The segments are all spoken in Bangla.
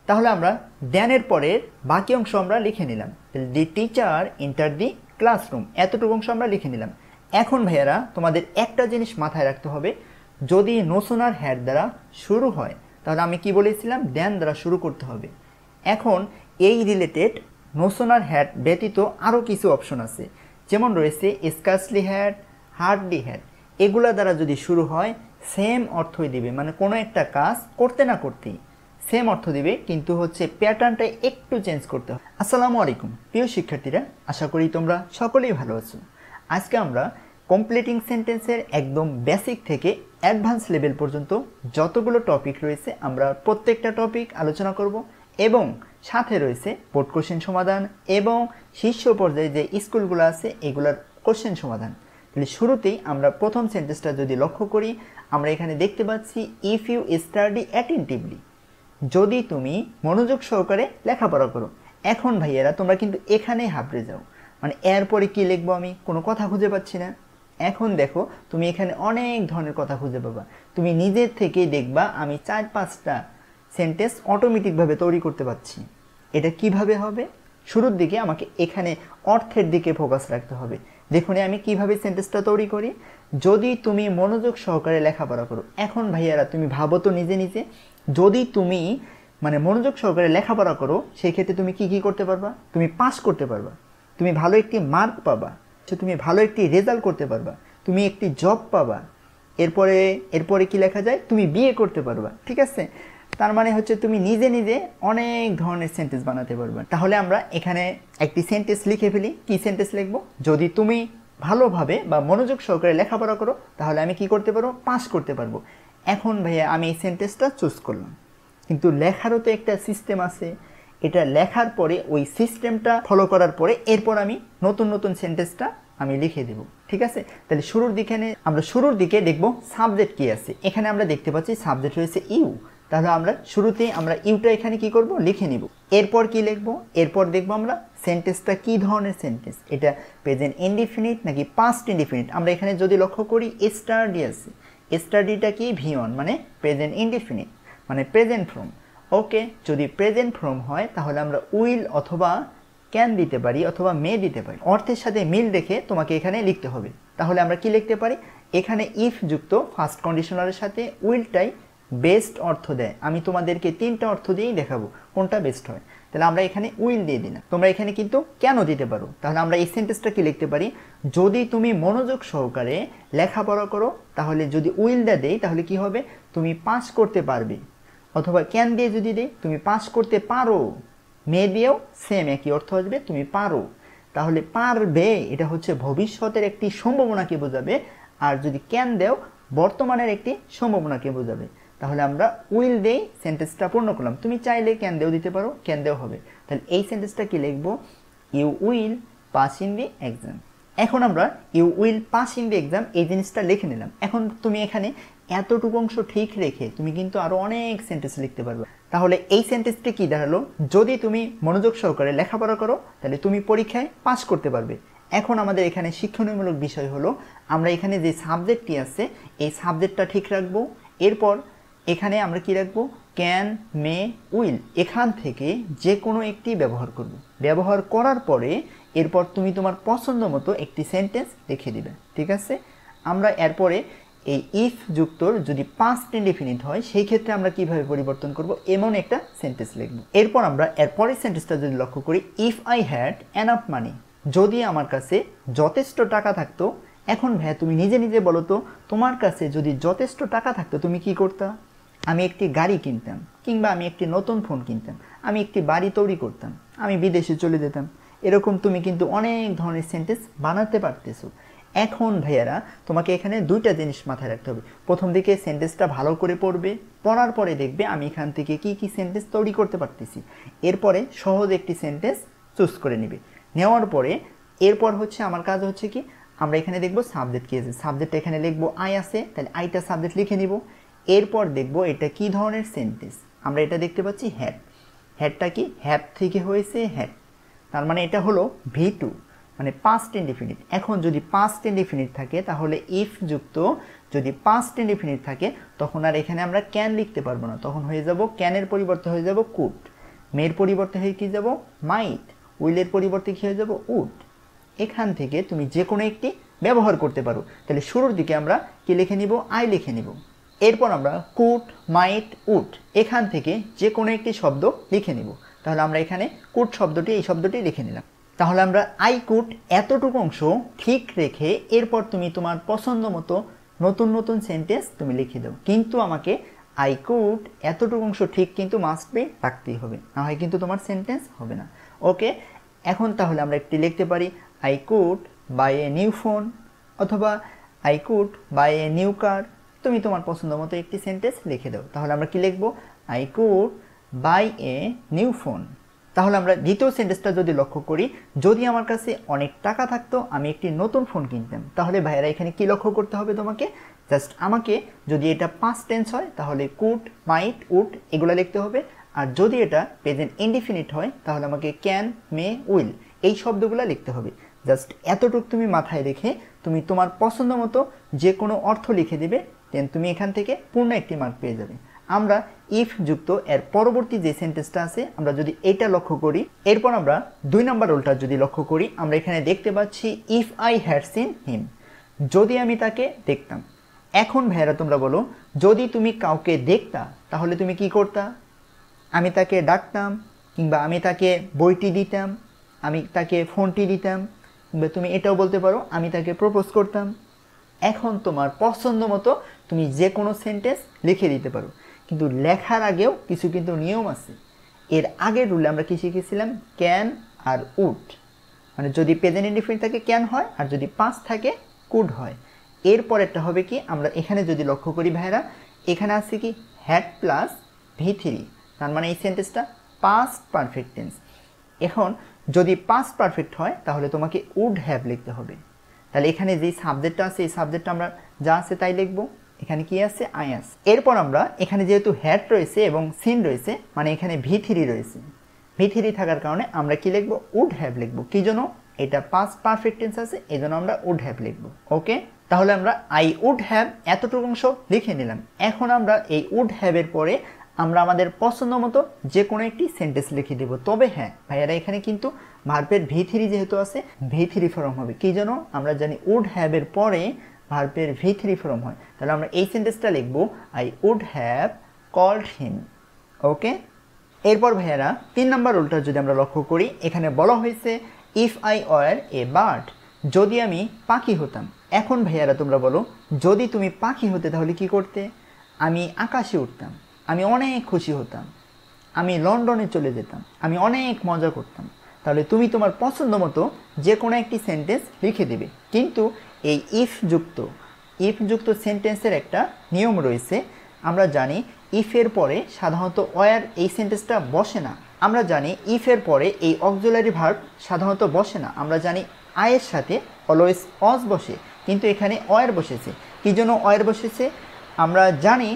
তাহলে আমরা দেনের পরের বাকি অংশ আমরা লিখে নিলাম। The teacher enter the classroom, এতটুকু অংশ আমরা লিখে নিলাম। এখন ভাইয়ারা তোমাদের একটা জিনিস মাথায় রাখতে হবে, যদি নো সুনার হ্যাড দ্বারা শুরু হয় তাহলে আমি কি বলেছিলাম, দেন দ্বারা শুরু করতে হবে। এখন এই রিলেটেড নো সুনার হ্যাড ব্যতীত আরও কিছু অপশন আছে, যেমন রয়েছে স্কার্সলি হ্যাড, হার্ডলি হ্যাড। এগুলা দ্বারা যদি শুরু হয় সেম অর্থই দিবে, মানে কোনো একটা কাজ করতে না করতেই সেম অর্থ দিবে, কিন্তু হচ্ছে প্যাটার্নটা একটু চেঞ্জ করতে হবে। আসসালামু আলাইকুম প্রিয় শিক্ষার্থীরা, আশা করি তোমরা সকলেই ভালো আছো। আজকে আমরা কমপ্লিটিং সেন্টেন্সের একদম বেসিক থেকে অ্যাডভান্স লেভেল পর্যন্ত যতগুলো টপিক রয়েছে আমরা প্রত্যেকটা টপিক আলোচনা করব, এবং সাথে রয়েছে বোর্ড কোশ্চেন সমাধান এবং শীর্ষ পর্যায়ে যে স্কুলগুলো আছে এগুলোর কোশ্চেন সমাধান। তাহলে শুরুতেই আমরা প্রথম সেন্টেন্সটা যদি লক্ষ্য করি, আমরা এখানে দেখতে পাচ্ছি ইফ ইউ স্টাডি অ্যাটেন্টিভলি, যদি তুমি মনোযোগ সহকারে লেখাপড়া করো। এখন ভাইয়েরা তোমরা কিন্তু এখানেই হাবড়ে যাও, মানে এরপরে কি লিখবো আমি কোনো কথা খুঁজে পাচ্ছি না। এখন দেখো তুমি এখানে অনেক ধরনের কথা খুঁজে পাবা, তুমি নিজের থেকেই দেখবা আমি 4-5টা সেন্টেন্স অটোমেটিকভাবে তৈরি করতে পারছি। এটা কিভাবে হবে? শুরুর দিকে আমাকে এখানে অর্থের দিকে ফোকাস রাখতে হবে। দেখুন আমি কিভাবে সেন্টেন্সটা তৈরি করি, যদি তুমি মনোযোগ সহকারে লেখাপড়া করো। এখন ভাইয়ারা তুমি ভাবো তো নিজে নিজে, যদি তুমি মানে মনোযোগ সহকারে লেখাপড়া করো সেই ক্ষেত্রে তুমি কি করতে পারবা? তুমি পাস করতে পারবা, তুমি ভালো একটি মার্ক পাবা, তুমি ভালো একটি রেজাল্ট করতে পারবা, তুমি একটি জব পাবা, এরপরে কি লেখা যায়, তুমি বিয়ে করতে পারবা। ঠিক আছে, তার মানে হচ্ছে তুমি নিজে নিজে অনেক ধরনের সেন্টেন্স বানাতে পারবে। তাহলে আমরা এখানে একটি সেন্টেন্স লিখে ফেলি। কি সেন্টেন্স লিখবো? যদি তুমি ভালোভাবে বা মনোযোগ সহকারে লেখাপড়া করো তাহলে আমি কি করতে পারবো? পাস করতে পারবো। এখন ভাইয়া আমি এই সেন্টেন্সটা চুজ করলাম, কিন্তু লেখারও তো একটা সিস্টেম আছে। এটা লেখার পরে ওই সিস্টেমটা ফলো করার পরে এরপর আমি নতুন নতুন সেন্টেন্সটা আমি লিখে দেব। ঠিক আছে, তাহলে শুরুর দিকে দেখবো সাবজেক্ট কি আছে। এখানে আমরা দেখতে পাচ্ছি সাবজেক্ট রয়েছে ইউ। তাহলে আমরা শুরুতেই আমরা ইউটা এখানে কি করব, লিখে নিব। এরপর কি লিখবো? এরপর দেখবো আমরা সেন্টেন্সটা কি ধরনের সেন্টেন্স, এটা প্রেজেন্ট ইনডিফিনিট নাকি পাস্ট ইনডিফিনিট। আমরা এখানে যদি লক্ষ্য করি স্টাডি আছে, স্টাডিটা কি V1, মানে প্রেজেন্ট ইনডিফিনিট, মানে প্রেজেন্ট ফর্ম। ওকে, যদি প্রেজেন্ট ফর্ম হয় তাহলে আমরা উইল অথবা ক্যান দিতে পারি অথবা মে দিতে পারি। অর্থের সাথে মিল রেখে তোমাকে এখানে লিখতে হবে। তাহলে আমরা কি লিখতে পারি? এখানে ইফ যুক্ত ফার্স্ট কন্ডিশনালের সাথে উইলটাই বেস্ট অর্থ দেয়। আমি তোমাদেরকে 3টা অর্থ দিয়েই দেখাবো কোনটা বেস্ট হয়। তাহলে আমরা এখানে উইল দিয়ে দিলাম। তোমরা এখানে কিন্তু কেন দিতে পারো। তাহলে আমরা এই সেন্টেন্সটা কি লিখতে পারি? যদি তুমি মনোযোগ সহকারে লেখাপড়া করো তাহলে যদি উইলটা দেই তাহলে কি হবে, তুমি পাস করতে পারবে। অথবা ক্যান দিয়ে যদি দেই তুমি পাস করতে পারো। মে দিয়েও সেম একই অর্থ আসবে, তুমি পারো। তাহলে পারবে এটা হচ্ছে ভবিষ্যতের একটি সম্ভাবনাকে বোঝাবে, আর যদি ক্যান দেও বর্তমানের একটি সম্ভাবনাকে বোঝাবে। তাহলে আমরা উইল দেই, সেন্টেন্সটা পূর্ণ করলাম। তুমি চাইলে ক্যান দেও দিতে পারো, ক্যান দেও হবে। তাহলে এই সেন্টেন্সটা কি লিখবো? You will pass in the exam. এখন আমরা you will pass in the exam এই জিনিসটা লিখে নিলাম। এখন তুমি এখানে এতটুকু অংশ ঠিক রেখে তুমি কিন্তু আরো অনেক সেন্টেন্স লিখতে পারবে। তাহলে এই সেন্টেন্সটি কি দাঁড়ালো? যদি তুমি মনোযোগ সহকারে লেখাপড়া করো তাহলে তুমি পরীক্ষায় পাস করতে পারবে। এখন আমাদের এখানে শিক্ষণীয়মূলক বিষয় হলো আমরা এখানে যে সাবজেক্টটি আছে এই সাবজেক্টটা ঠিক রাখবো। এরপর এখানে আমরা কি রাখবো? ক্যান, মে, উইল, এখান থেকে যে কোনো একটি ব্যবহার করব। ব্যবহার করার পরে এরপর তুমি তোমার পছন্দ মতো একটি সেন্টেন্স লিখে দিবে। ঠিক আছে, আমরা এরপরে এই ইফ যুক্তর যদি পাস্ট ইনডিফিনিট হয় সেই ক্ষেত্রে আমরা কিভাবে পরিবর্তন করব, এমন একটা সেন্টেন্স লিখব। এরপর আমরা এরপরের সেন্টেন্সটা যদি লক্ষ্য করি, if I had enough money, যদি আমার কাছে যথেষ্ট টাকা থাকতো। এখন ভাইয়া তুমি নিজে নিজে বলো তো, তোমার কাছে যদি যথেষ্ট টাকা থাকতো তুমি কি করতা? আমি একটি গাড়ি কিনতাম, কিংবা আমি একটি নতুন ফোন কিনতাম, আমি একটি বাড়ি তৈরি করতাম, আমি বিদেশে চলে যেতাম। এরকম তুমি কিন্তু অনেক ধরনের সেন্টেন্স বানাতে পারতেছো। এখন ভাইয়ারা তোমাকে এখানে 2টা জিনিস মাথায় রাখতে হবে। প্রথম দিকে সেন্টেন্সটা ভালো করে পড়বে, পড়ার পরে দেখবে আমি এখান থেকে কি কি সেন্টেন্স তৈরি করতে পারতেছি। এরপরে সহজ একটি সেন্টেন্স চুজ করে নিবে। নেওয়ার পরে এরপর হচ্ছে আমার কাজ হচ্ছে কি, আমরা এখানে দেখবো সাবজেক্ট কি আছে। সাবজেক্ট এখানে লিখবো আই আছে, তাহলে আইটা সাবজেক্ট লিখে নিব। এরপর দেখবো এটা কি ধরনের সেন্টেন্স। আমরা এটা দেখতে পাচ্ছি হ্যাড। হ্যাডটা কি? হ্যাভ থেকে হয়েছে হ্যাড, তার মানে এটা হলো V2, মানে পাস্ট ইনডিফিনিট। এখন যদি পাস্ট ইনডিফিনিট থাকে তাহলে ইফ যুক্ত যদি পাস্ট ইনডিফিনিট থাকে তখন আর এখানে আমরা ক্যান লিখতে পারবো না, তখন হয়ে যাব ক্যানের পরিবর্তে হয়ে যাব কুড। মেয়ের পরিবর্তে হয়ে কি যাব মাইট, উইলের পরিবর্তে কি হয়ে যাব উড। এখান থেকে তুমি যে কোনো একটি ব্যবহার করতে পারো। তাহলে শুরুর দিকে আমরা কি লিখে নিব আই লিখে নিব। এরপর আমরা কুড মাইট উড এখান থেকে যে কোনো একটি শব্দ লিখে নিব। তাহলে আমরা এখানে কুড শব্দটি এই শব্দটি লিখে নিলাম। তাহলে আমরা আই কুড এতটুকু অংশ ঠিক রেখে এরপর তুমি তোমার পছন্দ মতো নতুন নতুন সেন্টেন্স তুমি লিখে দাও। কিন্তু আমাকে আই কুড এতটুকু অংশ ঠিক কিন্তু মাস্ট বি রাখতেই হবে, না হয় কিন্তু তোমার সেন্টেন্স হবে না। ওকে, এখন তাহলে আমরা একটি লিখতে পারি I could buy a new phone অথবা I could buy a new car. তুমি তোমার পছন্দ মতো একটি সেন্টেন্স লিখে দাও। তাহলে আমরা কি লিখব I could buy a new phone. তাহলে আমরা দ্বিতীয় সেন্টেন্সটা যদি লক্ষ্য করি, যদি আমার কাছে অনেক টাকা থাকতো আমি একটি নতুন ফোন কিনতাম। তাহলে ভাইয়েরা এখানে কি লক্ষ্য করতে হবে তোমাকে, জাস্ট আমাকে যদি এটা পাস্ট টেন্স হয় তাহলে কুড মাইট উড এগুলো লিখতে হবে, আর যদি এটা প্রেজেন্ট ইনডিফিনিট হয় তাহলে আমাকে ক্যান মে উইল এই শব্দগুলো লিখতে হবে। জাস্ট এতটুকু তুমি মাথায় রেখে তুমি তোমার পছন্দ মতো যে কোনো অর্থ লিখে দিবে, দেন তুমি এখান থেকে পূর্ণ একটি মার্ক পেয়ে যাবে। আমরা ইফ যুক্ত এর পরবর্তী যে সেন্টেন্সটা আছে আমরা যদি এটা লক্ষ্য করি, এরপর আমরা 2 নম্বর রুলটা যদি লক্ষ্য করি, আমরা এখানে দেখতে পাচ্ছি if I had seen him, যদি আমি তাকে দেখতাম। এখন ভাইয়েরা তোমরা বলো, যদি তুমি কাউকে দেখতা তাহলে তুমি কি করতা? আমি তাকে ডাকতাম, কিংবা আমি তাকে বইটি দিতাম, আমি তাকে ফোনটি দিতাম, কিংবা তুমি এটাও বলতে পারো আমি তাকে প্রপোজ করতাম। এখন তোমার পছন্দ মতো তুমি যে কোনো সেন্টেন্স লিখে দিতে পারো, কিন্তু লেখার আগেও কিছু কিন্তু নিয়ম আছে। এর আগের রুলে আমরা কি শিখেছিলাম ক্যান আর উড, মানে যদি প্রেজেন্ট ইনডিফিনিট থাকে ক্যান হয়, আর যদি পাস্ট থাকে কুড হয়। এরপরেরটা হবে কি, আমরা এখানে যদি লক্ষ্য করি ভাইরা, এখানে আছে কি হ্যাড প্লাস V3, তার মানে এই সেন্টেন্সটা পাস্ট পারফেক্ট টেন্স। এখন যদি পাস্ট পারফেক্ট হয় তাহলে তোমাকে উড হ্যাভ লিখতে হবে। তাহলে এখানে যেই সাবজেক্টটা আছে এই সাবজেক্টটা আমরা যা আছে তাই লিখবো। এখানে কি আছে আই আছে। এরপর আমরা এখানে যেহেতু হ্যাড রয়েছে এবং সিন রয়েছে, মানে এখানে V3 রয়েছে, V3 থাকার কারণে আমরা কি লিখবো উড হ্যাভ লিখবো। কি জন্য? এটা পাস্ট পারফেক্ট টেন্স আছে, এই জন্য আমরা উড হ্যাভ লিখবো। ওকে, তাহলে আমরা আই উড হ্যাভ এতটুকু অংশ লিখে নিলাম। এখন আমরা এই উড হ্যাভ এর পরে আমরা আমাদের পছন্দ মতো যে কোনো একটি সেন্টেন্স লিখে দেব। তবে হ্যাঁ ভাইয়ারা, এখানে কিন্তু ভার্বের V3 যেহেতু আছে V3 ফর্ম হবে। কি জন্য? আমরা জানি উড হ্যাভ এর পরে ভার্বের V3 ফর্ম হয়। তাহলে আমরা এই সেন্টেন্সটা লিখবো I would have called him. Okay, এরপর ভাইয়ারা 3 নম্বর রুলটা যদি আমরা লক্ষ্য করি, এখানে বলা হয়েছে if I were a bird, যদি আমি পাখি হতাম। এখন ভাইয়ারা তোমরা বলো, যদি তুমি পাখি হতে তাহলে কি করতে? আমি আকাশে উঠতাম, আমি অনেক খুশি হতাম, আমি লন্ডনে চলে যেতাম, আমি অনেক মজা করতাম। তাহলে তুমি তোমার পছন্দ মতো যে কোনো একটি সেন্টেন্স লিখে দেবে। কিন্তু এই ইফ যুক্ত সেন্টেন্সের একটা নিয়ম রয়েছে। আমরা জানি ইফের পরে সাধারণত ওয়ার এই সেন্টেন্সটা বসে না। আমরা জানি ইফের পরে এই অক্সিলারি ভার্ব সাধারণত বসে না। আমরা জানি আয়ের সাথে অলওয়েজ অজ বসে, কিন্তু এখানে ওয়ার বসেছে। কি জন্য ওয়ার বসেছে? আমরা জানি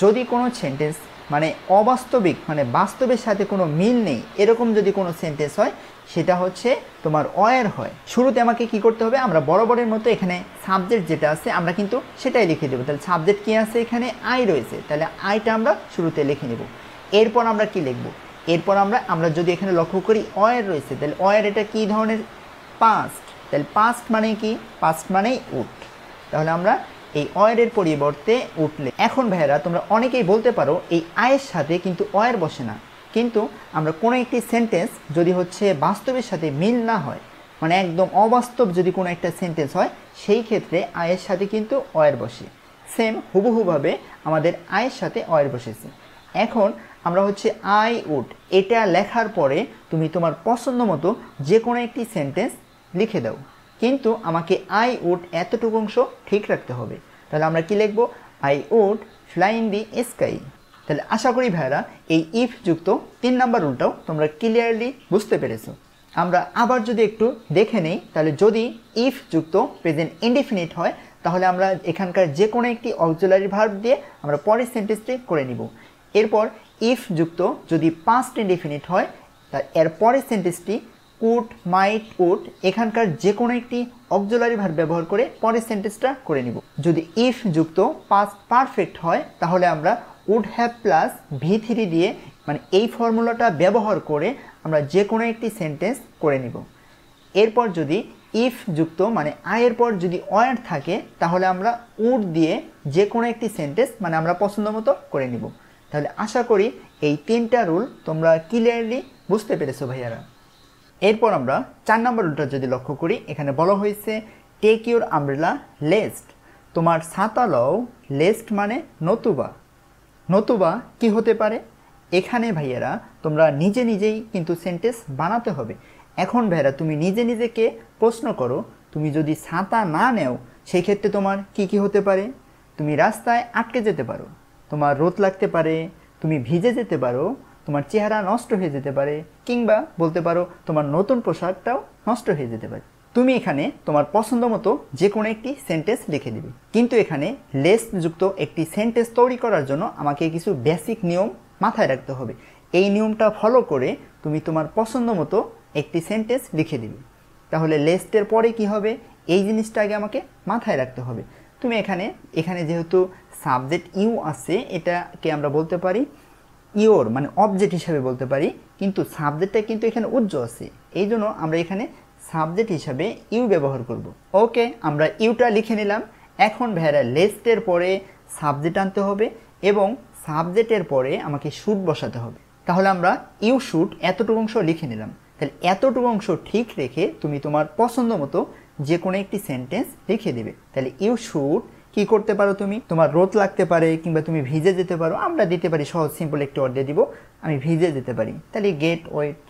যদি কোনো সেন্টেন্স মানে অবাস্তবিক, মানে বাস্তবের সাথে কোনো মিল নেই, এরকম যদি কোনো সেন্টেন্স হয় সেটা হচ্ছে তোমার ওয়ার হয়। শুরুতে আমাকে কি করতে হবে? আমরা বরাবরের মতো এখানে সাবজেক্ট যেটা আছে আমরা কিন্তু সেটাই লিখে দেবো। তাহলে সাবজেক্ট কি আছে? এখানে আই রয়েছে, তাহলে আইটা আমরা শুরুতে লিখে নেব। এরপর আমরা কি লিখব? এরপর আমরা যদি এখানে লক্ষ্য করি ওয়ার রয়েছে, তাহলে ওয়ার এটা কি ধরনের? পাস্ট। তাহলে পাস্ট মানে কি? পাস্ট মানেই উড। তাহলে আমরা এই ওয়ারের পরিবর্তে উঠলে। এখন ভাইয়েরা তোমরা অনেকেই বলতে পারো এই আয়ের সাথে কিন্তু ওয়ার বসে না। কিন্তু আমরা কোনো একটি সেন্টেন্স যদি হচ্ছে বাস্তবের সাথে মিল না হয়, মানে একদম অবাস্তব যদি কোনো একটা সেন্টেন্স হয়, সেই ক্ষেত্রে আয়ের সাথে কিন্তু ওয়ার বসে। সেম হুবহুভাবে আমাদের আয়ের সাথে ওয়ার বসেছে। এখন আমরা হচ্ছে আই উড এটা লেখার পরে তুমি তোমার পছন্দ মতো যে কোনো একটি সেন্টেন্স লিখে দাও, কিন্তু আমাকে আই উড এতটুকু অংশ ঠিক রাখতে হবে। তাহলে আমরা কি লিখব? I would fly in the sky. তাহলে আশা করি ভাইরা এই ইফ যুক্ত 3 নম্বর রুলটাও তোমরা ক্লিয়ারলি বুঝতে পেরেছো। আমরা আবার যদি একটু দেখে নেই, তাহলে যদি ইফ যুক্ত প্রেজেন্ট ইনডিফিনিট হয় তাহলে আমরা এখানকার যে কোনো একটি অক্সিলারি ভার্ব দিয়ে আমরা পরের সেন্টেন্সটি করে নিব। এরপর ইফ যুক্ত যদি পাস্ট ইনডিফিনিট হয় তা এর পরের সেন্টেন্সটি কুড মাইট উড এখানকার যে কোনো একটি অক্সিলারি ভার্ব ব্যবহার করে পরের সেন্টেন্সটা করে নিব। যদি ইফ যুক্ত পাস্ট পারফেক্ট হয় তাহলে আমরা উড হ্যাভ প্লাস V3 দিয়ে মানে এই ফর্মুলাটা ব্যবহার করে আমরা যে কোনো একটি সেন্টেন্স করে নিব। এরপর যদি ইফ যুক্ত মানে আয়ের পর যদি অয়ার থাকে তাহলে আমরা উড দিয়ে যে কোনো একটি সেন্টেন্স মানে আমরা পছন্দ মতো করে নিব। তাহলে আশা করি এই 3টা রুল তোমরা ক্লিয়ারলি বুঝতে পেরেছো ভাইয়ারা। এরপর আমরা 4 নম্বর রুলটা যদি লক্ষ্য করি, এখানে বলা হয়েছে টেক ইউর আমব্রেলা লেস্ট, তোমার ছাতা লও। লেস্ট মানে নতুবা। নতুবা কি হতে পারে? এখানে ভাইয়ারা তোমরা নিজে নিজেই কিন্তু সেন্টেন্স বানাতে হবে। এখন ভাইয়ারা তুমি নিজে নিজেকে প্রশ্ন করো, তুমি যদি ছাতা না নেও সেই ক্ষেত্রে তোমার কি কি হতে পারে? তুমি রাস্তায় আটকে যেতে পারো, তোমার রোদ লাগতে পারে, তুমি ভিজে যেতে পারো, তোমার চেহারা নষ্ট হয়ে যেতে পারে, কিংবা বলতে পারো তোমার নতুন পোশাকটাও নষ্ট হয়ে যেতে পারে। তুমি এখানে তোমার পছন্দ মতো যে কোনো একটি সেন্টেন্স লিখে দিবে। কিন্তু এখানে লেস যুক্ত একটি সেন্টেন্স তৈরি করার জন্য আমাকে কিছু বেসিক নিয়ম মাথায় রাখতে হবে। এই নিয়মটা ফলো করে তুমি তোমার পছন্দ মতো একটি সেন্টেন্স লিখে দিবে। তাহলে লেস্টের পরে কি হবে এই জিনিসটা আগে আমাকে মাথায় রাখতে হবে। তুমি এখানে যেহেতু সাবজেক্ট ইউ আছে, এটাকে আমরা বলতে পারি ইওর মানে অবজেক্ট হিসাবে বলতে পারি, কিন্তু সাবজেক্টটা কিন্তু এখানে উজ্জ্ব আছে, এই জন্য আমরা এখানে সাবজেক্ট হিসাবে ইউ ব্যবহার করব। ওকে, আমরা ইউটা লিখে নিলাম। এখন ভাইয়ারা লেস্টের পরে সাবজেক্ট আনতে হবে এবং সাবজেক্টের পরে আমাকে শুড বসাতে হবে। তাহলে আমরা ইউ শুড এতটুকু অংশ লিখে নিলাম। তাহলে এতটুকু অংশ ঠিক রেখে তুমি তোমার পছন্দ মতো যে কোনো একটি সেন্টেন্স লিখে দেবে। তাহলে ইউ শুড কি করতে পারো, তুমি তোমার রোদ লাগতে পারে কিংবা তুমি ভিজে যেতে পারো। আমরা দিতে পারি সহজ সিম্পল একটি ওয়ার্ড দিয়ে দিব, আমি ভিজে যেতে পারি। তাহলে গেট ওয়েট,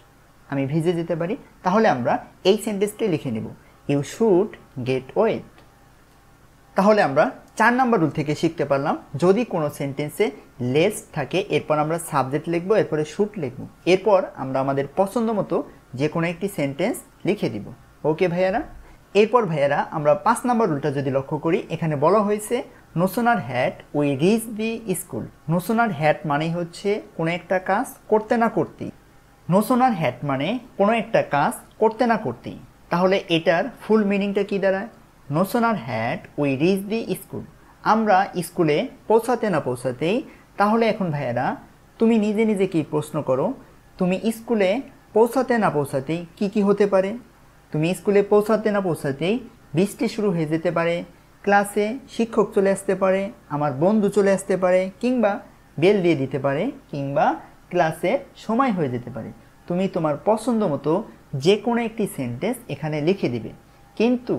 আমি ভিজে যেতে পারি। তাহলে আমরা এই সেন্টেন্সটি লিখে নেব, ইউ শুড গেট ওয়েট। তাহলে আমরা 4 নম্বর রুল থেকে শিখতে পারলাম, যদি কোনো সেন্টেন্সে লেস থাকে এরপর আমরা সাবজেক্ট লিখব, এরপরে শুড লিখব, এরপর আমরা আমাদের পছন্দ মতো যে কোনো একটি সেন্টেন্স লিখে দিব। ওকে ভাইয়ারা। এরপর ভাইয়ারা আমরা 5 নম্বর রুলটা যদি লক্ষ্য করি, এখানে বলা হয়েছে no sooner had we reach the school. No sooner had মানে হচ্ছে কোনো একটা কাজ করতে না করতেই। নো সুনার হ্যাড মানে কোনো একটা কাজ করতে না করতেই। তাহলে এটার ফুল মিনিংটা কি দাঁড়ায়? No sooner had we reach the school, আমরা স্কুলে পৌঁছাতে না পৌঁছাতেই। তাহলে এখন ভাইয়ারা তুমি নিজে নিজে কি প্রশ্ন করো, তুমি স্কুলে পৌঁছাতে না পৌঁছাতেই কি কি হতে পারে? তুমি স্কুলে পৌঁছাতে না পৌঁছাতেই বৃষ্টি শুরু হয়ে যেতে পারে, ক্লাসে শিক্ষক চলে আসতে পারে, আমার বন্ধু চলে আসতে পারে, কিংবা বেল দিয়ে দিতে পারে, কিংবা ক্লাসে সময় হয়ে যেতে পারে। তুমি তোমার পছন্দ মতো যে কোনো একটি সেন্টেন্স এখানে লিখে দিবে। কিন্তু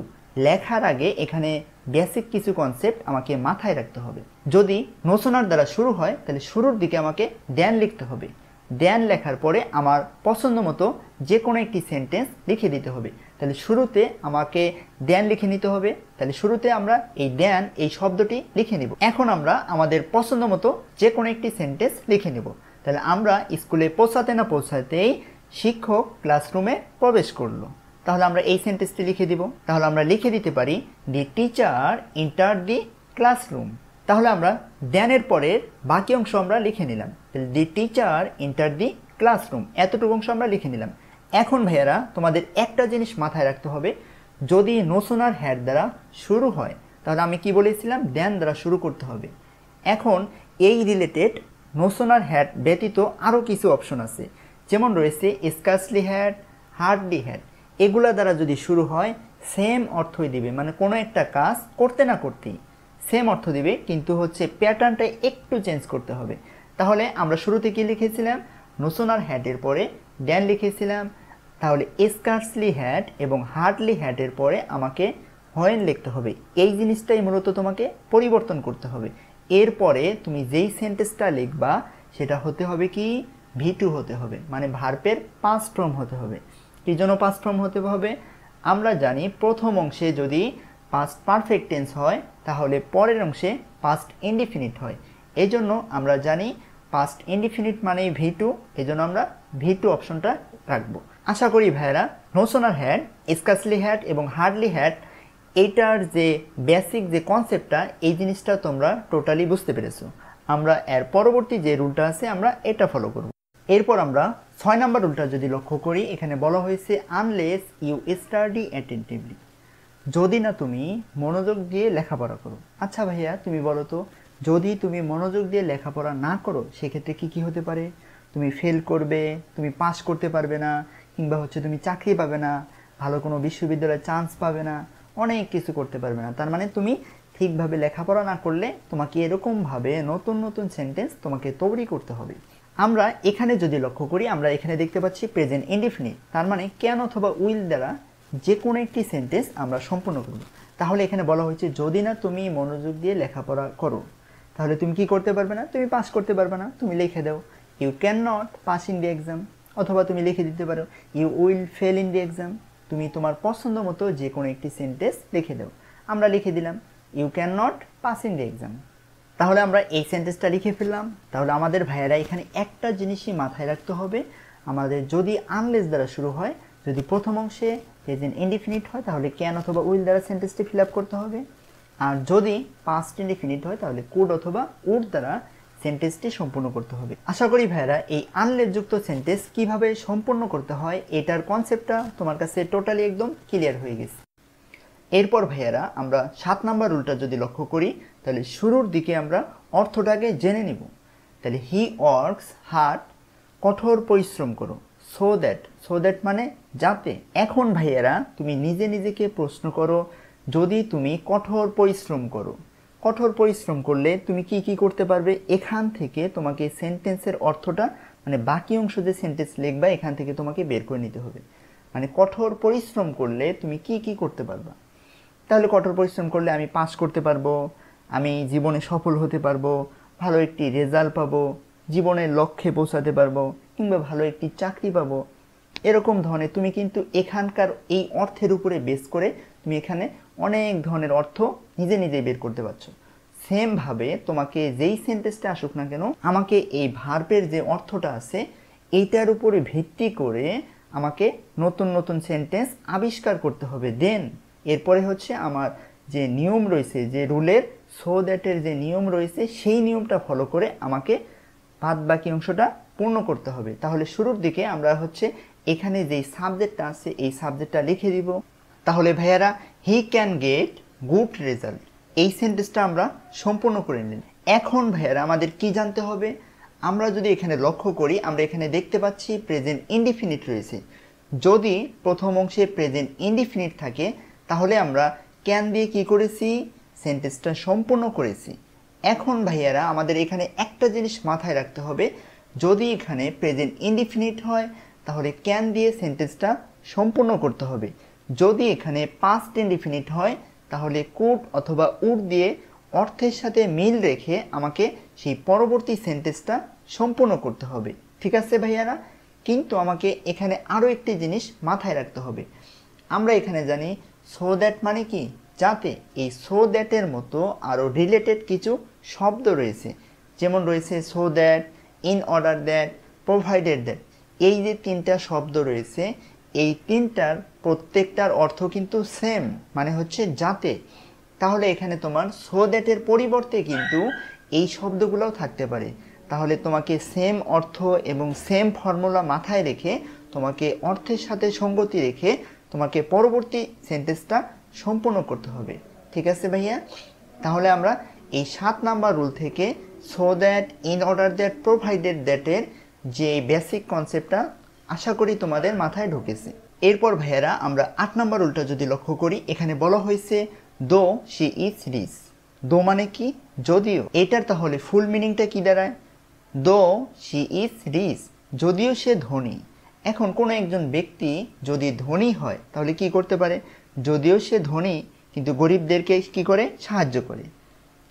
লেখার আগে এখানে বেসিক কিছু কনসেপ্ট আমাকে মাথায় রাখতে হবে। যদি নোশনার দ্বারা শুরু হয় তাহলে শুরুর দিকে আমাকে দেন লিখতে হবে। দেন লেখার পরে আমার পছন্দ মতো যে কোনো একটি সেন্টেন্স লিখে দিতে হবে। তাহলে শুরুতে আমাকে দেন লিখে নিতে হবে। তাহলে শুরুতে আমরা এই দেন এই শব্দটি লিখে নিব। এখন আমরা আমাদের পছন্দ মতো যে কোনো একটি সেন্টেন্স লিখে নিব। তাহলে আমরা স্কুলে পৌঁছাতে না পৌঁছাতেই শিক্ষক ক্লাসরুমে প্রবেশ করলো। তাহলে আমরা এই সেন্টেন্সটি লিখে দিব। তাহলে আমরা লিখে দিতে পারি the teacher enter the classroom. তাহলে আমরা দেনের পরের বাকি অংশ আমরা লিখে নিলাম। তাহলে the teacher enter the classroom, এতটুকু অংশ আমরা লিখে নিলাম। এখন ভাইয়ারা তোমাদের একটা জিনিস মাথায় রাখতে হবে, যদি নোশনার হ্যাড দ্বারা শুরু হয় তাহলে আমি কি বলেছিলাম, দেন দ্বারা শুরু করতে হবে। এখন এই রিলেটেড নোশনার হ্যাড ব্যতীত আরও কিছু অপশন আছে, যেমন রয়েছে স্কার্সলি হ্যাড, হার্ডলি হ্যাড। এগুলা দ্বারা যদি শুরু হয় সেম অর্থই দিবে, মানে কোনো একটা কাজ করতে না করতেই সেম অর্থ দিবে, কিন্তু হচ্ছে প্যাটার্নটা একটু চেঞ্জ করতে হবে। তাহলে আমরা শুরুতে কি লিখেছিলাম, নোশনার হ্যাডের পরে ড্যান লিখেছিলাম। তাহলে স্কার্সলি হ্যাড এবং হার্ডলি হ্যাডের পরে আমাকে হোয়েন লিখতে হবে। এই জিনিসটাই মূলত তোমাকে পরিবর্তন করতে হবে। এরপরে তুমি যেই সেন্টেন্সটা লিখবা সেটা হতে হবে কি, V2 হতে হবে, মানে ভার্বের পাস্ট ফর্ম হতে হবে। কি জন্য পাস্ট ফর্ম হতে হবে? আমরা জানি প্রথম অংশে যদি পাস্ট পারফেক্ট টেন্স হয় তাহলে পরের অংশে পাস্ট ইনডিফিনিট হয়। এই জন্য আমরা জানি পাস্ট ইনডিফিনিট মানেই V2, এই জন্য আমরা V2 অপশনটা রাখবো। আশা করি ভাইয়েরা নোশনার হ্যাড, স্কার্সলি হ্যাড এবং হার্ডলি হ্যাড এইটার যে বেসিক যে কনসেপ্টটা, এই জিনিসটা তোমরা টোটালি বুঝতে পেরেছো। আমরা এর পরবর্তী যে রুলটা আছে আমরা এটা ফলো করব। এরপর আমরা 6 নম্বর রুলটা যদি লক্ষ্য করি, এখানে বলা হয়েছে আনলেস ইউ স্টাডি অ্যাটেন্টিভলি, যদি না তুমি মনোযোগ দিয়ে লেখাপড়া করো। আচ্ছা ভাইয়া তুমি বলো তো, যদি তুমি মনোযোগ দিয়ে লেখাপড়া না করো সেক্ষেত্রে কি কি হতে পারে? তুমি ফেল করবে, তুমি পাস করতে পারবে না, কিংবা হচ্ছে তুমি চাকরি পাবে না, ভালো কোনো বিশ্ববিদ্যালয়ে চান্স পাবে না, অনেক কিছু করতে পারবে না। তার মানে তুমি ঠিকভাবে লেখাপড়া না করলে তোমাকে এরকমভাবে নতুন নতুন সেন্টেন্স তোমাকে তৈরি করতে হবে। আমরা এখানে যদি লক্ষ্য করি, আমরা এখানে দেখতে পাচ্ছি প্রেজেন্ট ইনডিফিনিট, তার মানে ক্যান অথবা উইল দ্বারা যে কোনো একটি সেন্টেন্স আমরা সম্পূর্ণ করব। তাহলে এখানে বলা হয়েছে যদি না তুমি মনোযোগ দিয়ে লেখাপড়া করো তাহলে তুমি কি করতে পারবে না, তুমি পাস করতে পারবে না। তুমি লিখে দাও you can not pass in the exam, অথবা তুমি লিখে দিতে পারো you will fail in the exam. তুমি তোমার পছন্দ মতো যে কোনো একটি সেন্টেন্স লিখে দাও। আমরা লিখে দিলাম you can not pass in the exam. তাহলে আমরা এই সেন্টেন্সটা লিখে ফেললাম। তাহলে আমাদের ভাইয়েরা এখানে একটা জিনিসই মাথায় রাখতে হবে, আমাদের যদি আনলেস দ্বারা শুরু হয়, যদি প্রথম অংশে প্রেজেন্ট ইনডিফিনিট হয় তাহলে ক্যান অথবা উইল দ্বারা সেন্টেন্সটি ফিল আপ করতে হবে, আর যদি পাস্ট ইনডিফিনিট হয় তাহলে কুড অথবা উড দ্বারা সেন্টেন্সটি সম্পূর্ণ করতে হবে। আশা করি ভাইয়েরা এই আনলেস যুক্ত সেন্টেন্স কিভাবে সম্পূর্ণ করতে হয় এটার কনসেপ্টটা তোমার কাছে টোটালি একদম ক্লিয়ার হয়ে গেছে। এরপর ভাইয়ারা আমরা 7 নাম্বার রুলটা যদি লক্ষ্য করি তাহলে শুরুর দিকে আমরা অর্থটাকে জেনে নিব। তাহলে হি ওয়ার্কস হার্ড, কঠোর পরিশ্রম করো, সো দ্যাট মানে যাতে। এখন ভাইয়ারা তুমি নিজে নিজেকে প্রশ্ন করো, যদি তুমি কঠোর পরিশ্রম করো, কঠোর পরিশ্রম করলে তুমি কি কি করতে পারবে, এখান থেকে তোমাকে সেন্টেন্সের অর্থটা মানে বাকি অংশ যে সেন্টেন্স লিখবা এখান থেকে তোমাকে বের করে নিতে হবে। মানে কঠোর পরিশ্রম করলে তুমি কি কি করতে পারবা। তাহলে কঠোর পরিশ্রম করলে আমি পাস করতে পারবো, আমি জীবনে সফল হতে পারবো, ভালো একটি রেজাল্ট পাবো, জীবনের লক্ষ্যে পৌঁছাতে পারবো, কিংবা ভালো একটি চাকরি পাবো। এরকম ধরনের তুমি কিন্তু এখানকার এই অর্থের উপরে বেস করে তুমি এখানে অনেক ধরনের অর্থ নিজে নিজেই বের করতে পারছো। সেমভাবে তোমাকে যেই সেন্টেন্সটা আসুক না কেন, আমাকে এই ভার্বের যে অর্থটা আছে এইটার উপরে ভিত্তি করে আমাকে নতুন নতুন সেন্টেন্স আবিষ্কার করতে হবে। দেন এরপরে হচ্ছে আমার যে নিয়ম রয়েছে, যে রুলের সো দ্যাটের যে নিয়ম রয়েছে সেই নিয়মটা ফলো করে আমাকে বাদ বাকি অংশটা পূর্ণ করতে হবে। তাহলে শুরুর দিকে আমরা হচ্ছে এখানে যেই সাবজেক্টটা আছে এই সাবজেক্টটা লিখে দিব। তাহলে ভাইয়ারা হি ক্যান গেট গুড রেজাল্ট, এই সেন্টেন্সটা আমরা সম্পূর্ণ করে নিলাম। এখন ভাইয়ারা আমাদের কি জানতে হবে, আমরা যদি এখানে লক্ষ্য করি আমরা এখানে দেখতে পাচ্ছি প্রেজেন্ট ইনডিফিনিট রয়েছে। যদি প্রথম অংশে প্রেজেন্ট ইনডিফিনিট থাকে তাহলে আমরা ক্যান দিয়ে কি করেছি, সেন্টেন্সটা সম্পূর্ণ করেছি। এখন ভাইয়ারা আমাদের এখানে একটা জিনিস মাথায় রাখতে হবে, যদি এখানে প্রেজেন্ট ইনডিফিনিট হয় তাহলে ক্যান দিয়ে সেন্টেন্সটা সম্পূর্ণ করতে হবে। যদি এখানে পাস্ট ইনডিফিনিট হয় তাহলে কুড অথবা উড দিয়ে অর্থের সাথে মিল রেখে আমাকে সেই পরবর্তী সেন্টেন্সটা সম্পূর্ণ করতে হবে। ঠিক আছে ভাইয়ারা, কিন্তু আমাকে এখানে আরও একটি জিনিস মাথায় রাখতে হবে। আমরা এখানে জানি সো দ্যাট মানে কি, যাতে। এই সো দ্যাটের মতো আরও রিলেটেড কিছু শব্দ রয়েছে, যেমন রয়েছে so that, in order that, provided that. এই যে তিনটা শব্দ রয়েছে এই তিনটার প্রত্যেকটার অর্থ কিন্তু সেম, মানে হচ্ছে যাতে। তাহলে এখানে তোমার সো দ্যাটের পরিবর্তে কিন্তু এই শব্দগুলোও থাকতে পারে। তাহলে তোমাকে সেম অর্থ এবং সেম ফর্মুলা মাথায় রেখে তোমাকে অর্থের সাথে সঙ্গতি রেখে তোমাকে পরবর্তী সেন্টেন্সটা সম্পূর্ণ করতে হবে। ঠিক আছে ভাইয়া, তাহলে আমরা এই 7 নাম্বার রুল থেকে so that, in order that, provided দ্যাটের যে বেসিক কনসেপ্টটা আশা করি তোমাদের মাথায় ঢুকেছে। এরপর ভাইয়ারা আমরা 8 নাম্বার রুলটা যদি লক্ষ্য করি, এখানে বলা হয়েছে দো শি ইজ রিচ। দো মানে কি, যদিও। এটার তাহলে ফুল মিনিংটা কি দাঁড়ায়, দো শি ইজ রিচ, যদিও সে ধনী। এখন কোনো একজন ব্যক্তি যদি ধনী হয় তাহলে কি করতে পারে, যদিও সে ধনী কিন্তু গরিবদেরকে কি করে, সাহায্য করে।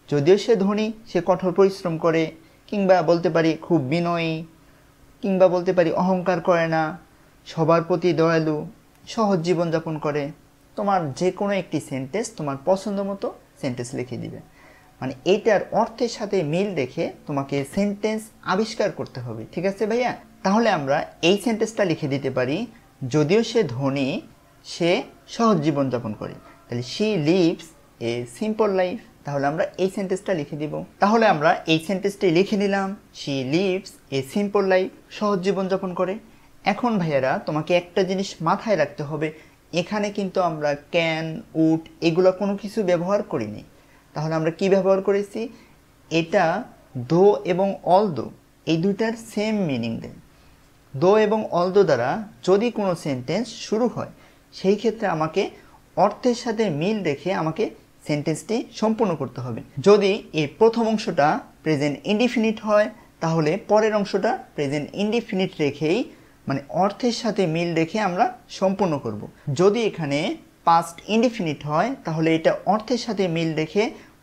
যদিও সে ধনী সে কঠোর পরিশ্রম করে, কিংবা বলতে পারি খুব বিনয়ী, কিংবা বলতে পারি অহংকার করে না, সবার প্রতি দয়ালু, সহজ জীবনযাপন করে। তোমার যে কোনো একটি সেন্টেন্স তোমার পছন্দ মতো সেন্টেন্স লিখে দিবে। মানে এইটার অর্থের সাথে মিল রেখে তোমাকে সেন্টেন্স আবিষ্কার করতে হবে। ঠিক আছে ভাইয়া, তাহলে আমরা এই সেন্টেন্সটা লিখে দিতে পারি, যদিও সে ধনী সে সহজ জীবনযাপন করে। তাহলে she lives a simple life. তাহলে আমরা এই সেন্টেন্সটা লিখে দিব। তাহলে আমরা এই সেন্টেন্সটি লিখে নিলাম, she lives a simple life, সহজ জীবনযাপন করে। এখন ভাইয়ারা তোমাকে একটা জিনিস মাথায় রাখতে হবে, এখানে কিন্তু আমরা ক্যান, উড এগুলো কোনো কিছু ব্যবহার করিনি। তাহলে আমরা কি ব্যবহার করেছি, এটা দো এবং অল দো এই দুইটার সেম মিনিং দেয়। দো এবং অলদো দ্বারা যদি কোনো সেন্টেন্স শুরু হয় সেই ক্ষেত্রে আমাকে অর্থের সাথে মিল রেখে আমাকে সেন্টেন্সটি সম্পূর্ণ করতে হবে। যদি এই প্রথম অংশটা প্রেজেন্ট ইনডিফিনিট হয় তাহলে পরের অংশটা প্রেজেন্ট ইনডিফিনিট রেখেই মানে অর্থের সাথে মিল রেখে আমরা সম্পূর্ণ করব। যদি এখানে পাস্ট ইনডিফিনিট হয় তাহলে এটা অর্থের সাথে মিল রেখে